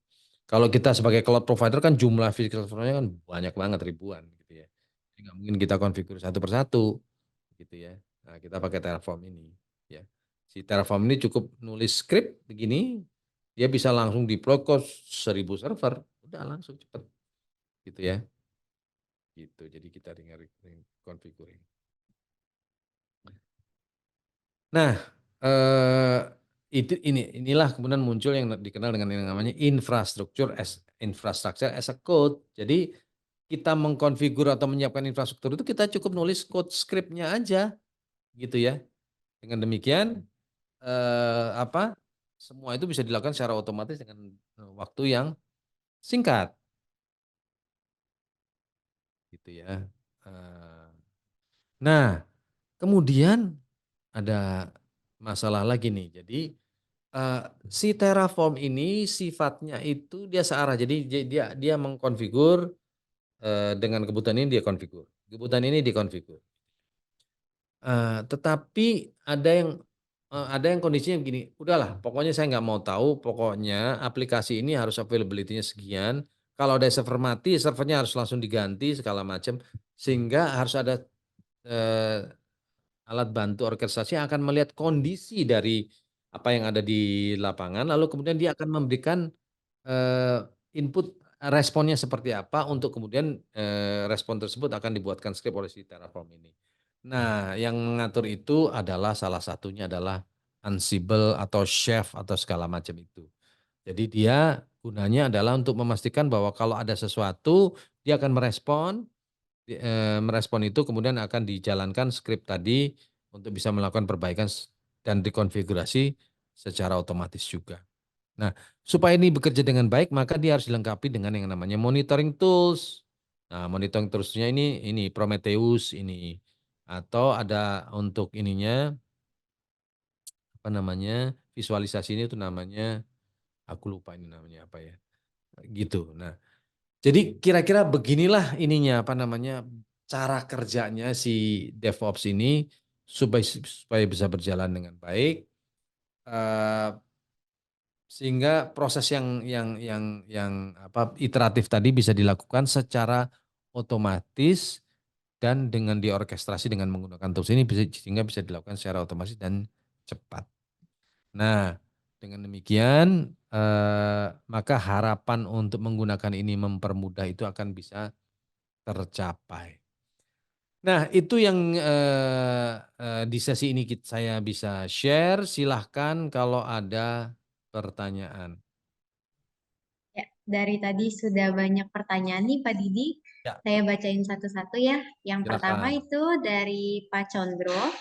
Kalau kita sebagai cloud provider kan jumlah physical servernya kan banyak banget ribuan, gitu ya. Jadi nggak mungkin kita konfigur satu persatu, gitu ya. Nah, kita pakai Terraform ini, ya. Si Terraform ini cukup nulis script begini, dia bisa langsung deploy ke 1000 server, udah langsung cepet gitu ya. gitu. Jadi kita tinggal configuring. Nah, inilah kemudian muncul yang dikenal dengan yang namanya infrastructure as a code. Jadi kita mengkonfigur atau menyiapkan infrastruktur itu kita cukup nulis code script-nya aja gitu ya. Dengan demikian semua itu bisa dilakukan secara otomatis dengan waktu yang singkat gitu ya. Nah, kemudian ada masalah lagi nih. Jadi si Terraform ini sifatnya itu dia searah. Jadi dia mengkonfigur dengan kebutuhan ini dia konfigur, kebutuhan ini dikonfigur. Tetapi ada yang kondisinya begini, udahlah pokoknya saya nggak mau tahu, pokoknya aplikasi ini harus availability-nya sekian. Kalau ada server mati, servernya harus langsung diganti segala macam, sehingga harus ada eh, alat bantu orkestrasi yang akan melihat kondisi dari apa yang ada di lapangan, lalu kemudian dia akan memberikan input responnya seperti apa untuk kemudian respon tersebut akan dibuatkan skrip oleh si Terraform ini. Nah, yang mengatur itu adalah salah satunya adalah Ansible atau Chef atau segala macam itu. Jadi dia gunanya adalah untuk memastikan bahwa kalau ada sesuatu dia akan merespon itu kemudian akan dijalankan skrip tadi untuk bisa melakukan perbaikan dan dikonfigurasi secara otomatis juga. Nah, supaya ini bekerja dengan baik, maka dia harus dilengkapi dengan yang namanya monitoring tools. Nah, monitoring toolsnya ini Prometheus ini, atau ada untuk ininya apa namanya visualisasi ini itu namanya aku lupa ini namanya apa ya, gitu. Nah, jadi kira-kira beginilah ininya apa namanya cara kerjanya si DevOps ini supaya bisa berjalan dengan baik. Eh, Sehingga proses yang iteratif tadi bisa dilakukan secara otomatis dan dengan diorkestrasi dengan menggunakan tools ini sehingga bisa dilakukan secara otomatis dan cepat. Nah, dengan demikian maka harapan untuk menggunakan ini mempermudah itu akan bisa tercapai. Nah, itu yang di sesi ini saya bisa share. Silahkan kalau ada pertanyaan. Ya, dari tadi sudah banyak pertanyaan nih Pak Didi. Ya, Saya bacain satu-satu ya. Yang pertama silakan. itu dari Pak Condro.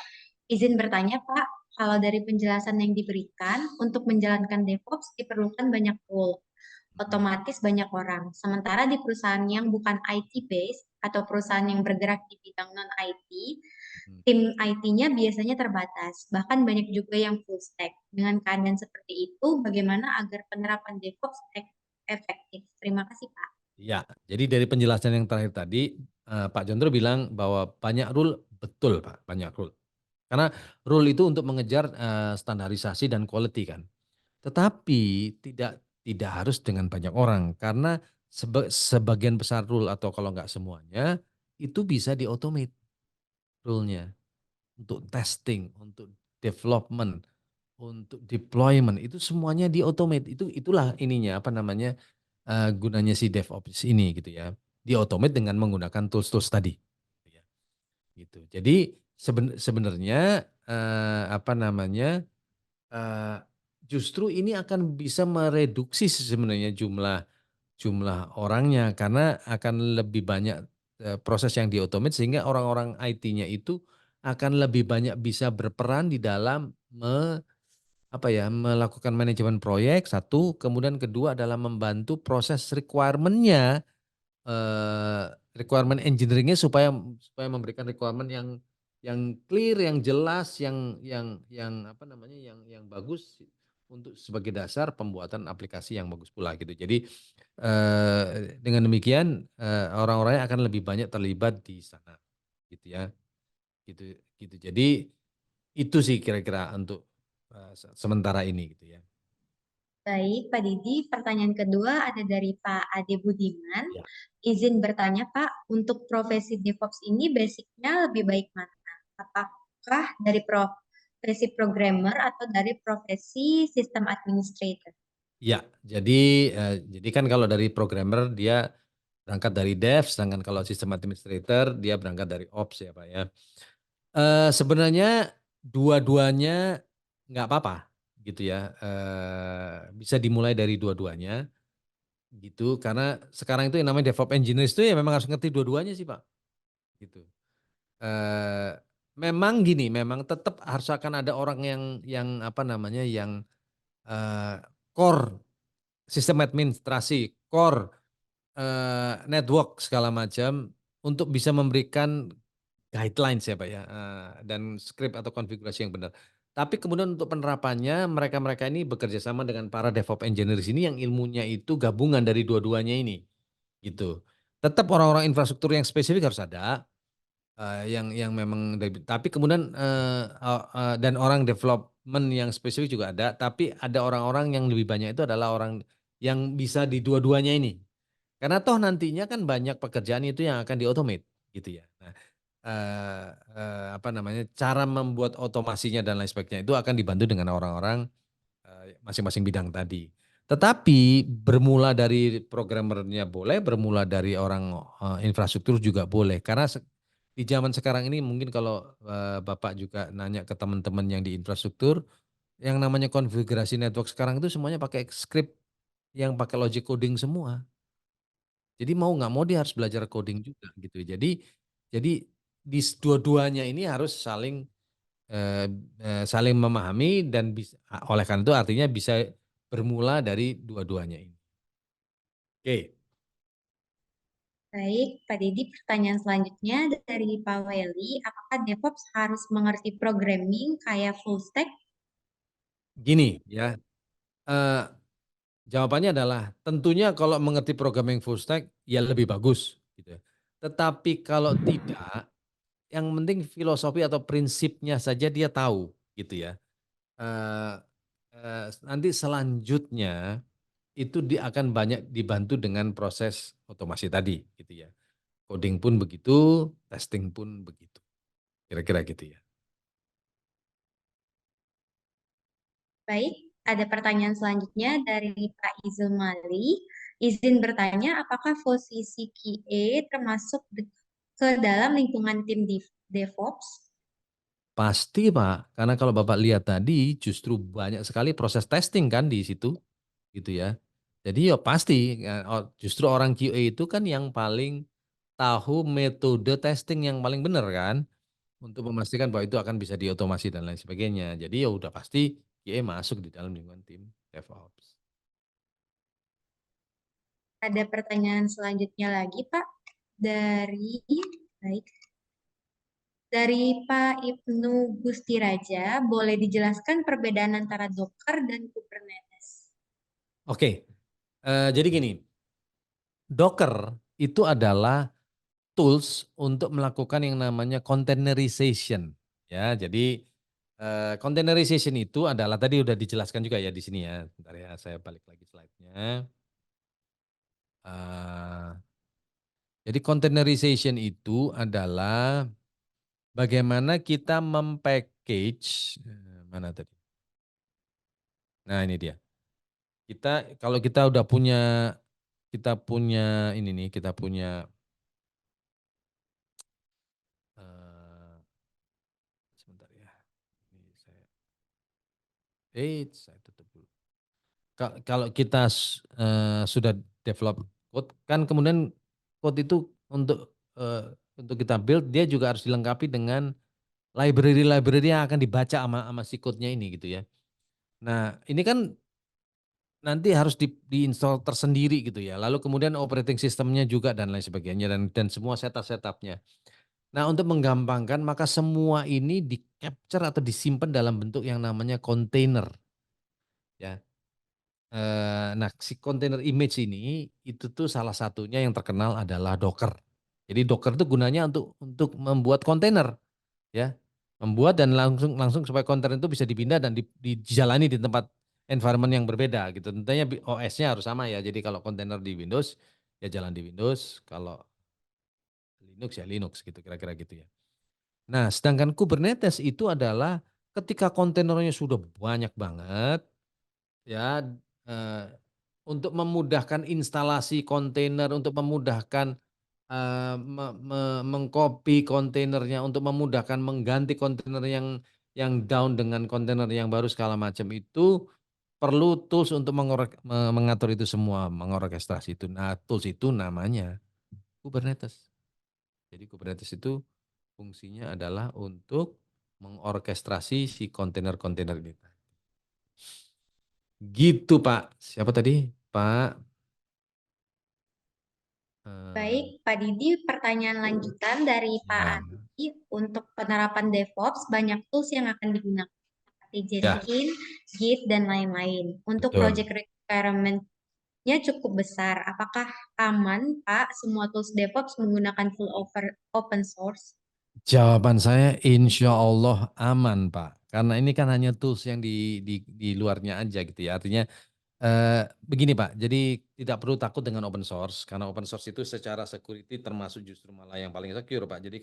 Izin bertanya Pak, kalau dari penjelasan yang diberikan, untuk menjalankan DevOps diperlukan banyak tool, Mm, otomatis banyak orang. Sementara di perusahaan yang bukan IT based atau perusahaan yang bergerak di bidang non-IT, mm. tim IT-nya biasanya terbatas. Bahkan banyak juga yang full stack. Dengan keadaan seperti itu, bagaimana agar penerapan DevOps efektif? Terima kasih Pak. Ya, jadi dari penjelasan yang terakhir tadi, Pak Jondro bilang bahwa banyak rule, betul Pak, banyak rule. Karena rule itu untuk mengejar standarisasi dan quality kan. Tetapi tidak harus dengan banyak orang karena sebagian besar rule atau kalau nggak semuanya itu bisa di-automate rule-nya untuk testing, untuk development, untuk deployment itu semuanya di-automate. Itulah ininya apa namanya gunanya si DevOps ini gitu ya. Di-automate dengan menggunakan tools-tools tadi. Gitu. Jadi sebenarnya apa namanya justru ini akan bisa mereduksi sebenarnya jumlah jumlah orangnya karena akan lebih banyak proses yang diotomate sehingga orang-orang IT-nya itu akan lebih banyak bisa berperan di dalam melakukan manajemen proyek satu, kemudian kedua adalah membantu proses eh, requirement engineering-nya supaya supaya memberikan requirement yang clear, yang jelas, yang apa namanya, yang bagus untuk sebagai dasar pembuatan aplikasi yang bagus pula gitu. Jadi dengan demikian orang-orangnya akan lebih banyak terlibat di sana, gitu ya, gitu gitu. Jadi itu sih kira-kira untuk sementara ini gitu ya. Baik, Pak Didi. Pertanyaan kedua ada dari Pak Ade Budiman. Ya. Izin bertanya, Pak, untuk profesi DevOps ini basicnya lebih baik mana? Apakah dari profesi programmer atau dari profesi sistem administrator? Ya, jadi kan kalau dari programmer dia berangkat dari dev, sedangkan kalau sistem administrator dia berangkat dari ops ya Pak ya. Sebenarnya dua-duanya nggak apa-apa gitu ya. Bisa dimulai dari dua-duanya gitu karena sekarang itu yang namanya DevOps engineer itu ya memang harus ngerti dua-duanya sih Pak gitu. Eh, Memang gini, memang tetap harus akan ada orang yang apa namanya yang eh, core sistem administrasi, core network segala macam untuk bisa memberikan guidelines ya Pak ya, dan script atau konfigurasi yang benar. Tapi kemudian untuk penerapannya mereka-mereka ini bekerja sama dengan para DevOps engineer di sini yang ilmunya itu gabungan dari dua-duanya ini, gitu. Tetap orang-orang infrastruktur yang spesifik harus ada, yang memang tapi kemudian, dan orang development yang spesifik juga ada, tapi ada orang-orang yang lebih banyak itu adalah orang yang bisa di dua-duanya ini. Karena toh nantinya kan banyak pekerjaan itu yang akan di-automate gitu ya. Nah, apa namanya, cara membuat otomasinya dan lain sebagainya itu akan dibantu dengan orang-orang masing-masing bidang tadi. Tetapi bermula dari programmernya boleh, bermula dari orang infrastruktur juga boleh. Karena di zaman sekarang ini mungkin kalau Bapak juga nanya ke teman-teman yang di infrastruktur, yang namanya konfigurasi network sekarang itu semuanya pakai script yang pakai logic coding semua. Jadi mau nggak mau dia harus belajar coding juga gitu. Jadi di dua-duanya ini harus saling saling memahami dan bisa, oleh karena itu artinya bisa bermula dari dua-duanya ini. Oke, Baik, Pak Dedi, pertanyaan selanjutnya dari Pak Weli, apakah DevOps harus mengerti programming kayak full stack? gini ya. eh, Jawabannya adalah tentunya kalau mengerti programming full stack ya lebih bagus gitu ya. Tetapi kalau tidak, yang penting filosofi atau prinsipnya saja dia tahu gitu ya. Eh, Nanti selanjutnya itu dia akan banyak dibantu dengan proses otomasi tadi gitu ya. Coding pun begitu, testing pun begitu. Kira-kira gitu ya. Baik, ada pertanyaan selanjutnya dari Pak Izul Mali. Izin bertanya, apakah posisi QA termasuk ke dalam lingkungan tim DevOps? Pasti Pak, karena kalau Bapak lihat tadi justru banyak sekali proses testing kan di situ gitu ya. Jadi ya pasti ya, justru orang QA itu kan yang paling tahu metode testing yang paling benar kan untuk memastikan bahwa itu akan bisa diotomasi dan lain sebagainya. Jadi ya udah pasti QA masuk di dalam lingkungan tim DevOps. Ada pertanyaan selanjutnya lagi, Pak, dari baik, dari Pak Ibnu Gusti Raja, boleh dijelaskan perbedaan antara Docker dan Kubernetes? Oke, jadi gini, Docker itu adalah tools untuk melakukan yang namanya containerization. Ya, jadi containerization itu adalah tadi udah dijelaskan juga ya di sini ya. Bentar ya, saya balik lagi slide-nya. Eh, jadi containerization itu adalah bagaimana kita mempackage, mana tadi? Nah, ini dia. Kalau kita punya ini nih, kita punya eh, sebentar ya. Ini saya tutup dulu. Kalau kita sudah develop code, kan kemudian code itu untuk kita build, dia juga harus dilengkapi dengan library-library yang akan dibaca sama si code-nya ini gitu ya. Nah, ini kan nanti harus di-install tersendiri gitu ya. Lalu kemudian operating systemnya juga dan lain sebagainya dan semua setup-setupnya. Nah, untuk menggampangkan maka semua ini di-capture atau disimpan dalam bentuk yang namanya container ya. Nah, si container image ini itu tuh salah satunya yang terkenal adalah Docker. Jadi Docker itu gunanya untuk membuat kontainer ya. Membuat dan langsung langsung supaya kontainer itu bisa dipindah dan dijalani di tempat environment yang berbeda gitu. Tentunya OS-nya harus sama ya. Jadi kalau kontainer di Windows ya jalan di Windows, kalau Linux ya Linux gitu kira-kira gitu ya. Nah, sedangkan Kubernetes itu adalah ketika kontainernya sudah banyak banget ya, eh, untuk memudahkan instalasi kontainer, untuk memudahkan mengcopy kontainernya, untuk memudahkan mengganti kontainer yang down dengan kontainer yang baru segala macam itu perlu tools untuk mengatur itu semua, mengorkestrasi itu. Nah, tools itu namanya Kubernetes. Jadi Kubernetes itu fungsinya adalah untuk mengorkestrasi si kontainer-kontainer ini. Gitu Pak. Siapa tadi? Pak. Baik, Pak Didi, pertanyaan lanjutan dari Pak Ya, Adi. Untuk penerapan DevOps, banyak tools yang akan digunakan seperti ya, Jenkins, Git, dan lain-lain. Untuk betul. project requirement-nya cukup besar. Apakah aman, Pak, semua tools DevOps menggunakan open source? Jawaban saya insya Allah aman Pak. Karena ini kan hanya tools yang di luarnya aja gitu ya. Artinya begini Pak, jadi tidak perlu takut dengan open source. Karena open source itu secara security termasuk justru malah yang paling secure Pak. Jadi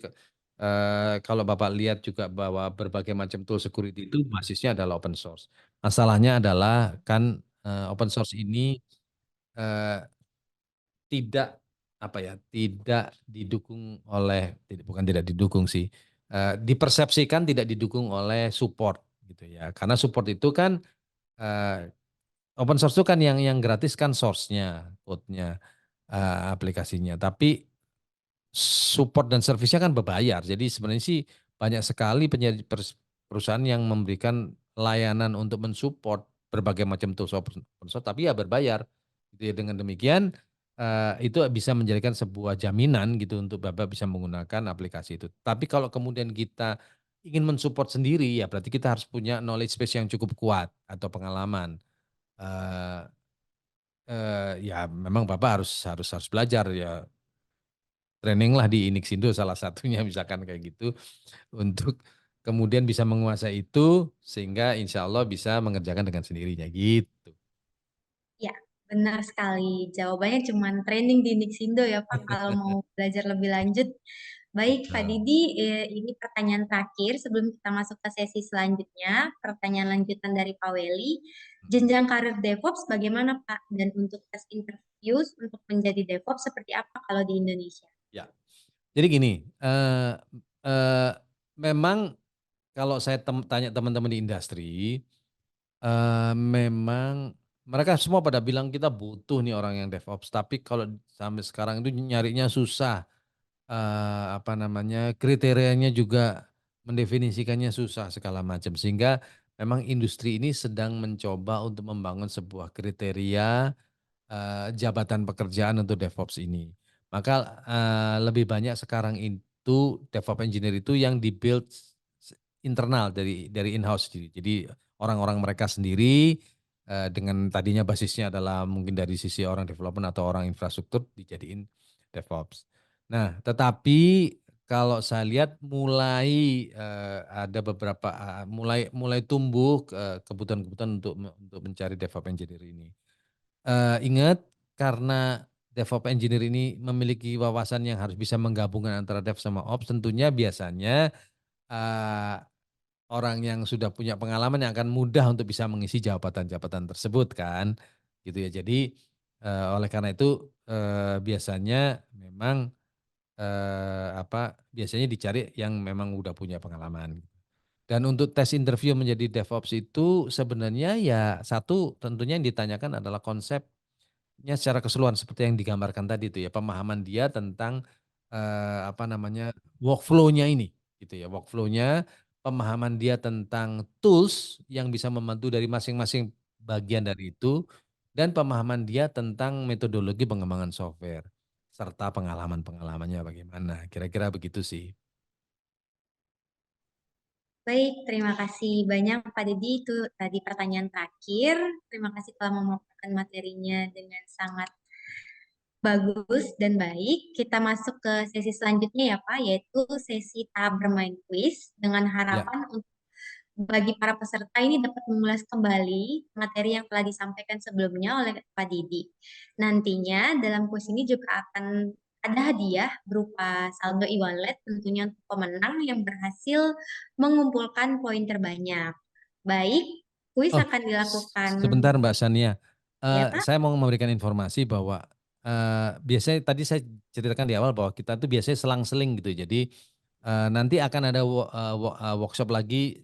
kalau Bapak lihat juga bahwa berbagai macam tool security itu basisnya adalah open source. Masalahnya adalah kan open source ini eh, tidak apa ya, tidak didukung oleh bukan tidak didukung sih, dipersepsikan tidak didukung oleh support gitu ya. Karena support itu kan eee, open source itu kan yang gratis kan source-nya, code-nya, aplikasinya. Tapi support dan servisnya kan berbayar. Jadi sebenarnya sih banyak sekali perusahaan yang memberikan layanan untuk mensupport berbagai macam tools open source, tapi ya berbayar. Gitu ya. Dengan demikian itu bisa menjadikan sebuah jaminan gitu untuk Bapak bisa menggunakan aplikasi itu. Tapi kalau kemudian kita ingin mensupport sendiri ya berarti kita harus punya knowledge base yang cukup kuat atau pengalaman. Eee ya memang Bapak harus harus harus belajar ya, training lah di Inixindo salah satunya misalkan kayak gitu, untuk kemudian bisa menguasai itu sehingga insya Allah bisa mengerjakan dengan sendirinya gitu. Ya, benar sekali. Jawabannya cuma training di Nixindo ya, Pak, kalau mau belajar lebih lanjut. Baik, Pak Betul. Didi, ini pertanyaan terakhir sebelum kita masuk ke sesi selanjutnya. Pertanyaan lanjutan dari Pak Weli. Jenjang karir DevOps bagaimana, Pak? Dan untuk tes interviews untuk menjadi DevOps seperti apa kalau di Indonesia? Ya, jadi gini, eee, memang kalau saya tanya teman-teman di industri, memang mereka semua pada bilang kita butuh nih orang yang DevOps, tapi kalau sampai sekarang itu nyarinya susah. Apa namanya, kriterianya juga mendefinisikannya susah segala macam. Sehingga memang industri ini sedang mencoba untuk membangun sebuah kriteria, jabatan pekerjaan untuk DevOps ini. Maka, lebih banyak sekarang itu DevOps engineer itu yang di-build internal dari in-house sendiri. Jadi orang-orang mereka sendiri, dengan tadinya basisnya adalah mungkin dari sisi orang development atau orang infrastruktur dijadiin DevOps. Nah, tetapi kalau saya lihat mulai, ada beberapa, mulai mulai tumbuh, kebutuhan-kebutuhan untuk mencari DevOps engineer ini. Ingat karena DevOps engineer ini memiliki wawasan yang harus bisa menggabungkan antara Dev sama Ops, tentunya biasanya, eee, orang yang sudah punya pengalaman yang akan mudah untuk bisa mengisi jabatan-jabatan tersebut kan, gitu ya. Jadi, oleh karena itu, biasanya memang biasanya dicari yang memang udah punya pengalaman. Dan untuk tes interview menjadi DevOps itu sebenarnya ya satu tentunya yang ditanyakan adalah konsepnya secara keseluruhan seperti yang digambarkan tadi itu ya, pemahaman dia tentang, workflow-nya ini gitu ya, workflow-nya, pemahaman dia tentang tools yang bisa membantu dari masing-masing bagian dari itu, dan pemahaman dia tentang metodologi pengembangan software. Serta pengalaman-pengalamannya bagaimana, kira-kira begitu sih. Baik, terima kasih banyak Pak Didi. Itu tadi pertanyaan terakhir. Terima kasih telah memaparkan materinya dengan sangat bagus dan baik. Kita masuk ke sesi selanjutnya ya Pak, yaitu sesi tahap bermain kuis dengan Ya, harapan untuk bagi para peserta ini dapat mengulas kembali materi yang telah disampaikan sebelumnya oleh Pak Didi. Nantinya dalam kuis ini juga akan ada hadiah berupa saldo e-wallet tentunya untuk pemenang yang berhasil mengumpulkan poin terbanyak. Baik, kuis oh akan dilakukan. sebentar Mbak Sania, Ya, Pak. Saya mau memberikan informasi bahwa biasanya tadi saya ceritakan di awal bahwa kita tuh biasanya selang-seling gitu. Jadi nanti akan ada workshop lagi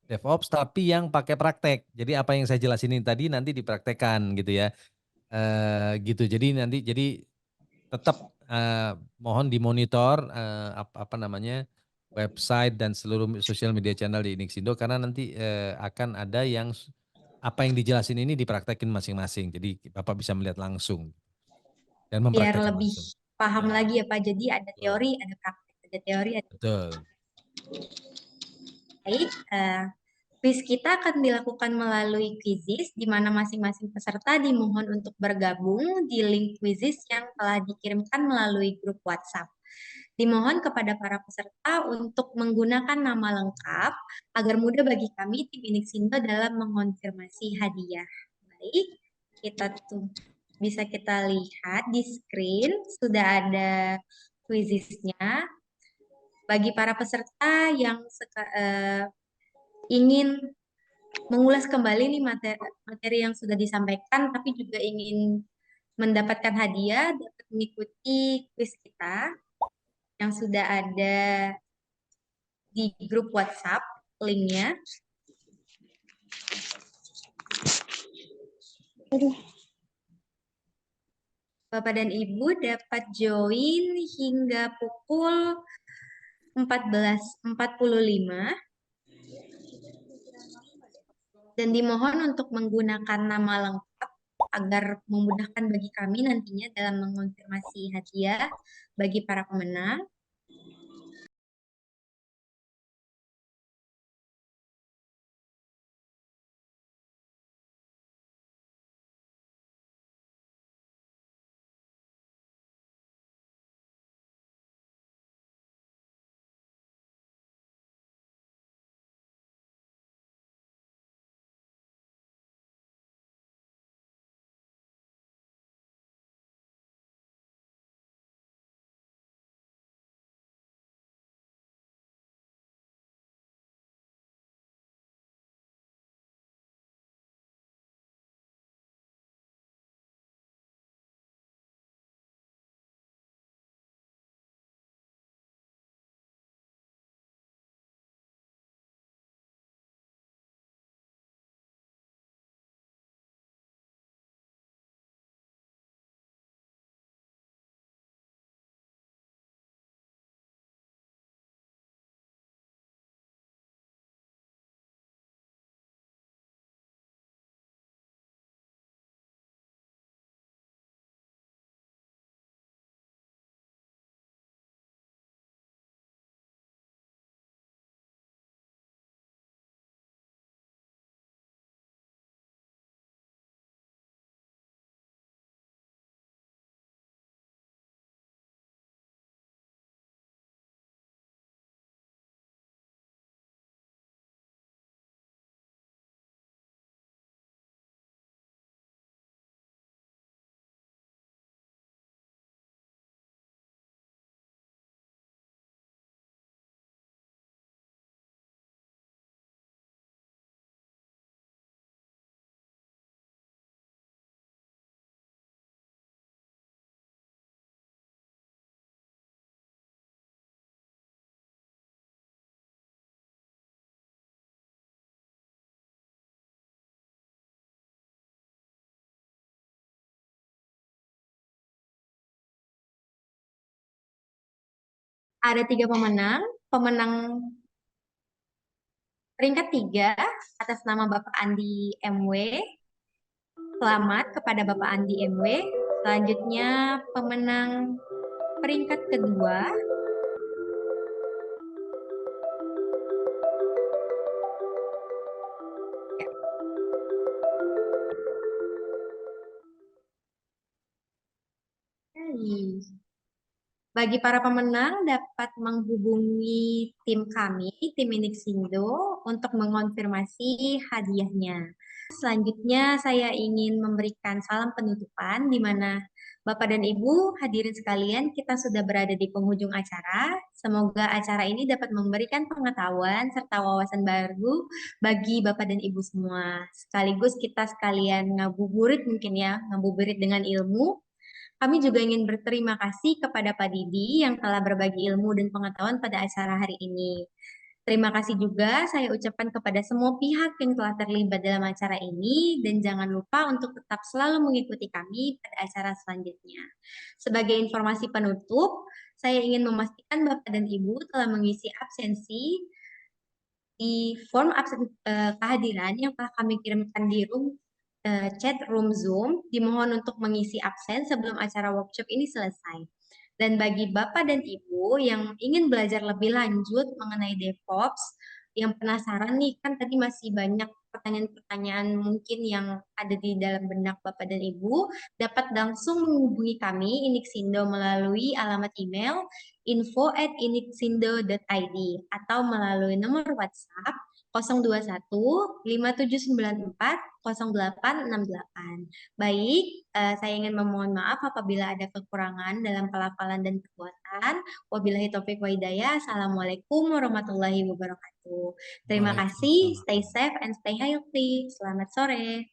DevOps tapi yang pakai praktek. Jadi apa yang saya jelasin ini tadi nanti dipraktekkan gitu ya. Gitu. Jadi tetap mohon dimonitor apa namanya website dan seluruh sosial media channel di Inixindo karena nanti akan ada yang apa yang dijelasin ini dipraktekin masing-masing. Jadi Bapak bisa melihat langsung dan Biar mempraktekkan lebih langsung. paham Ya, lagi ya, Pak. Jadi ada betul. teori, ada praktek, ada teori, ada Betul. baik. Quiz kita akan dilakukan melalui quizzes, di mana masing-masing peserta dimohon untuk bergabung di link quizzes yang telah dikirimkan melalui grup WhatsApp. Dimohon kepada para peserta untuk menggunakan nama lengkap agar mudah bagi kami tim Inixindo dalam mengonfirmasi hadiah. Baik, kita tuh bisa kita lihat di screen sudah ada quizesnya. Bagi para peserta yang ingin mengulas kembali nih materi yang sudah disampaikan, tapi juga ingin mendapatkan hadiah, dapat mengikuti quiz kita yang sudah ada di grup WhatsApp, linknya. Bapak dan Ibu dapat join hingga pukul 14.45 dan dimohon untuk menggunakan nama lengkap agar memudahkan bagi kami nantinya dalam mengonfirmasi hadiah bagi para pemenang. Ada 3 pemenang. Pemenang peringkat 3 atas nama Bapak Andi MW. Selamat kepada Bapak Andi MW. Selanjutnya pemenang peringkat kedua. Bagi para pemenang dapat menghubungi tim kami, tim Inixindo, untuk mengonfirmasi hadiahnya. Selanjutnya saya ingin memberikan salam penutupan di mana Bapak dan Ibu, hadirin sekalian, kita sudah berada di penghujung acara. Semoga acara ini dapat memberikan pengetahuan serta wawasan baru bagi Bapak dan Ibu semua. Sekaligus kita sekalian ngabuburit mungkin ya, ngabuburit dengan ilmu. Kami juga ingin berterima kasih kepada Pak Didi yang telah berbagi ilmu dan pengetahuan pada acara hari ini. Terima kasih juga saya ucapkan kepada semua pihak yang telah terlibat dalam acara ini dan jangan lupa untuk tetap selalu mengikuti kami pada acara selanjutnya. Sebagai informasi penutup, saya ingin memastikan Bapak dan Ibu telah mengisi absensi di form kehadiran yang telah kami kirimkan di chat room Zoom. Dimohon untuk mengisi absen sebelum acara workshop ini selesai. Dan bagi Bapak dan Ibu yang ingin belajar lebih lanjut mengenai DevOps, yang penasaran nih, kan tadi masih banyak pertanyaan-pertanyaan mungkin yang ada di dalam benak Bapak dan Ibu, dapat langsung menghubungi kami, Inixindo, melalui alamat email info@inixindo.id atau melalui nomor WhatsApp 021 5794 0868. Baik, saya ingin memohon maaf apabila ada kekurangan dalam pelafalan dan perbuatan. Wabillahi taufiq wa hidayah. Assalamualaikum warahmatullahi wabarakatuh. Terima kasih. Waalaikumsalam. Stay safe and stay healthy. Selamat sore.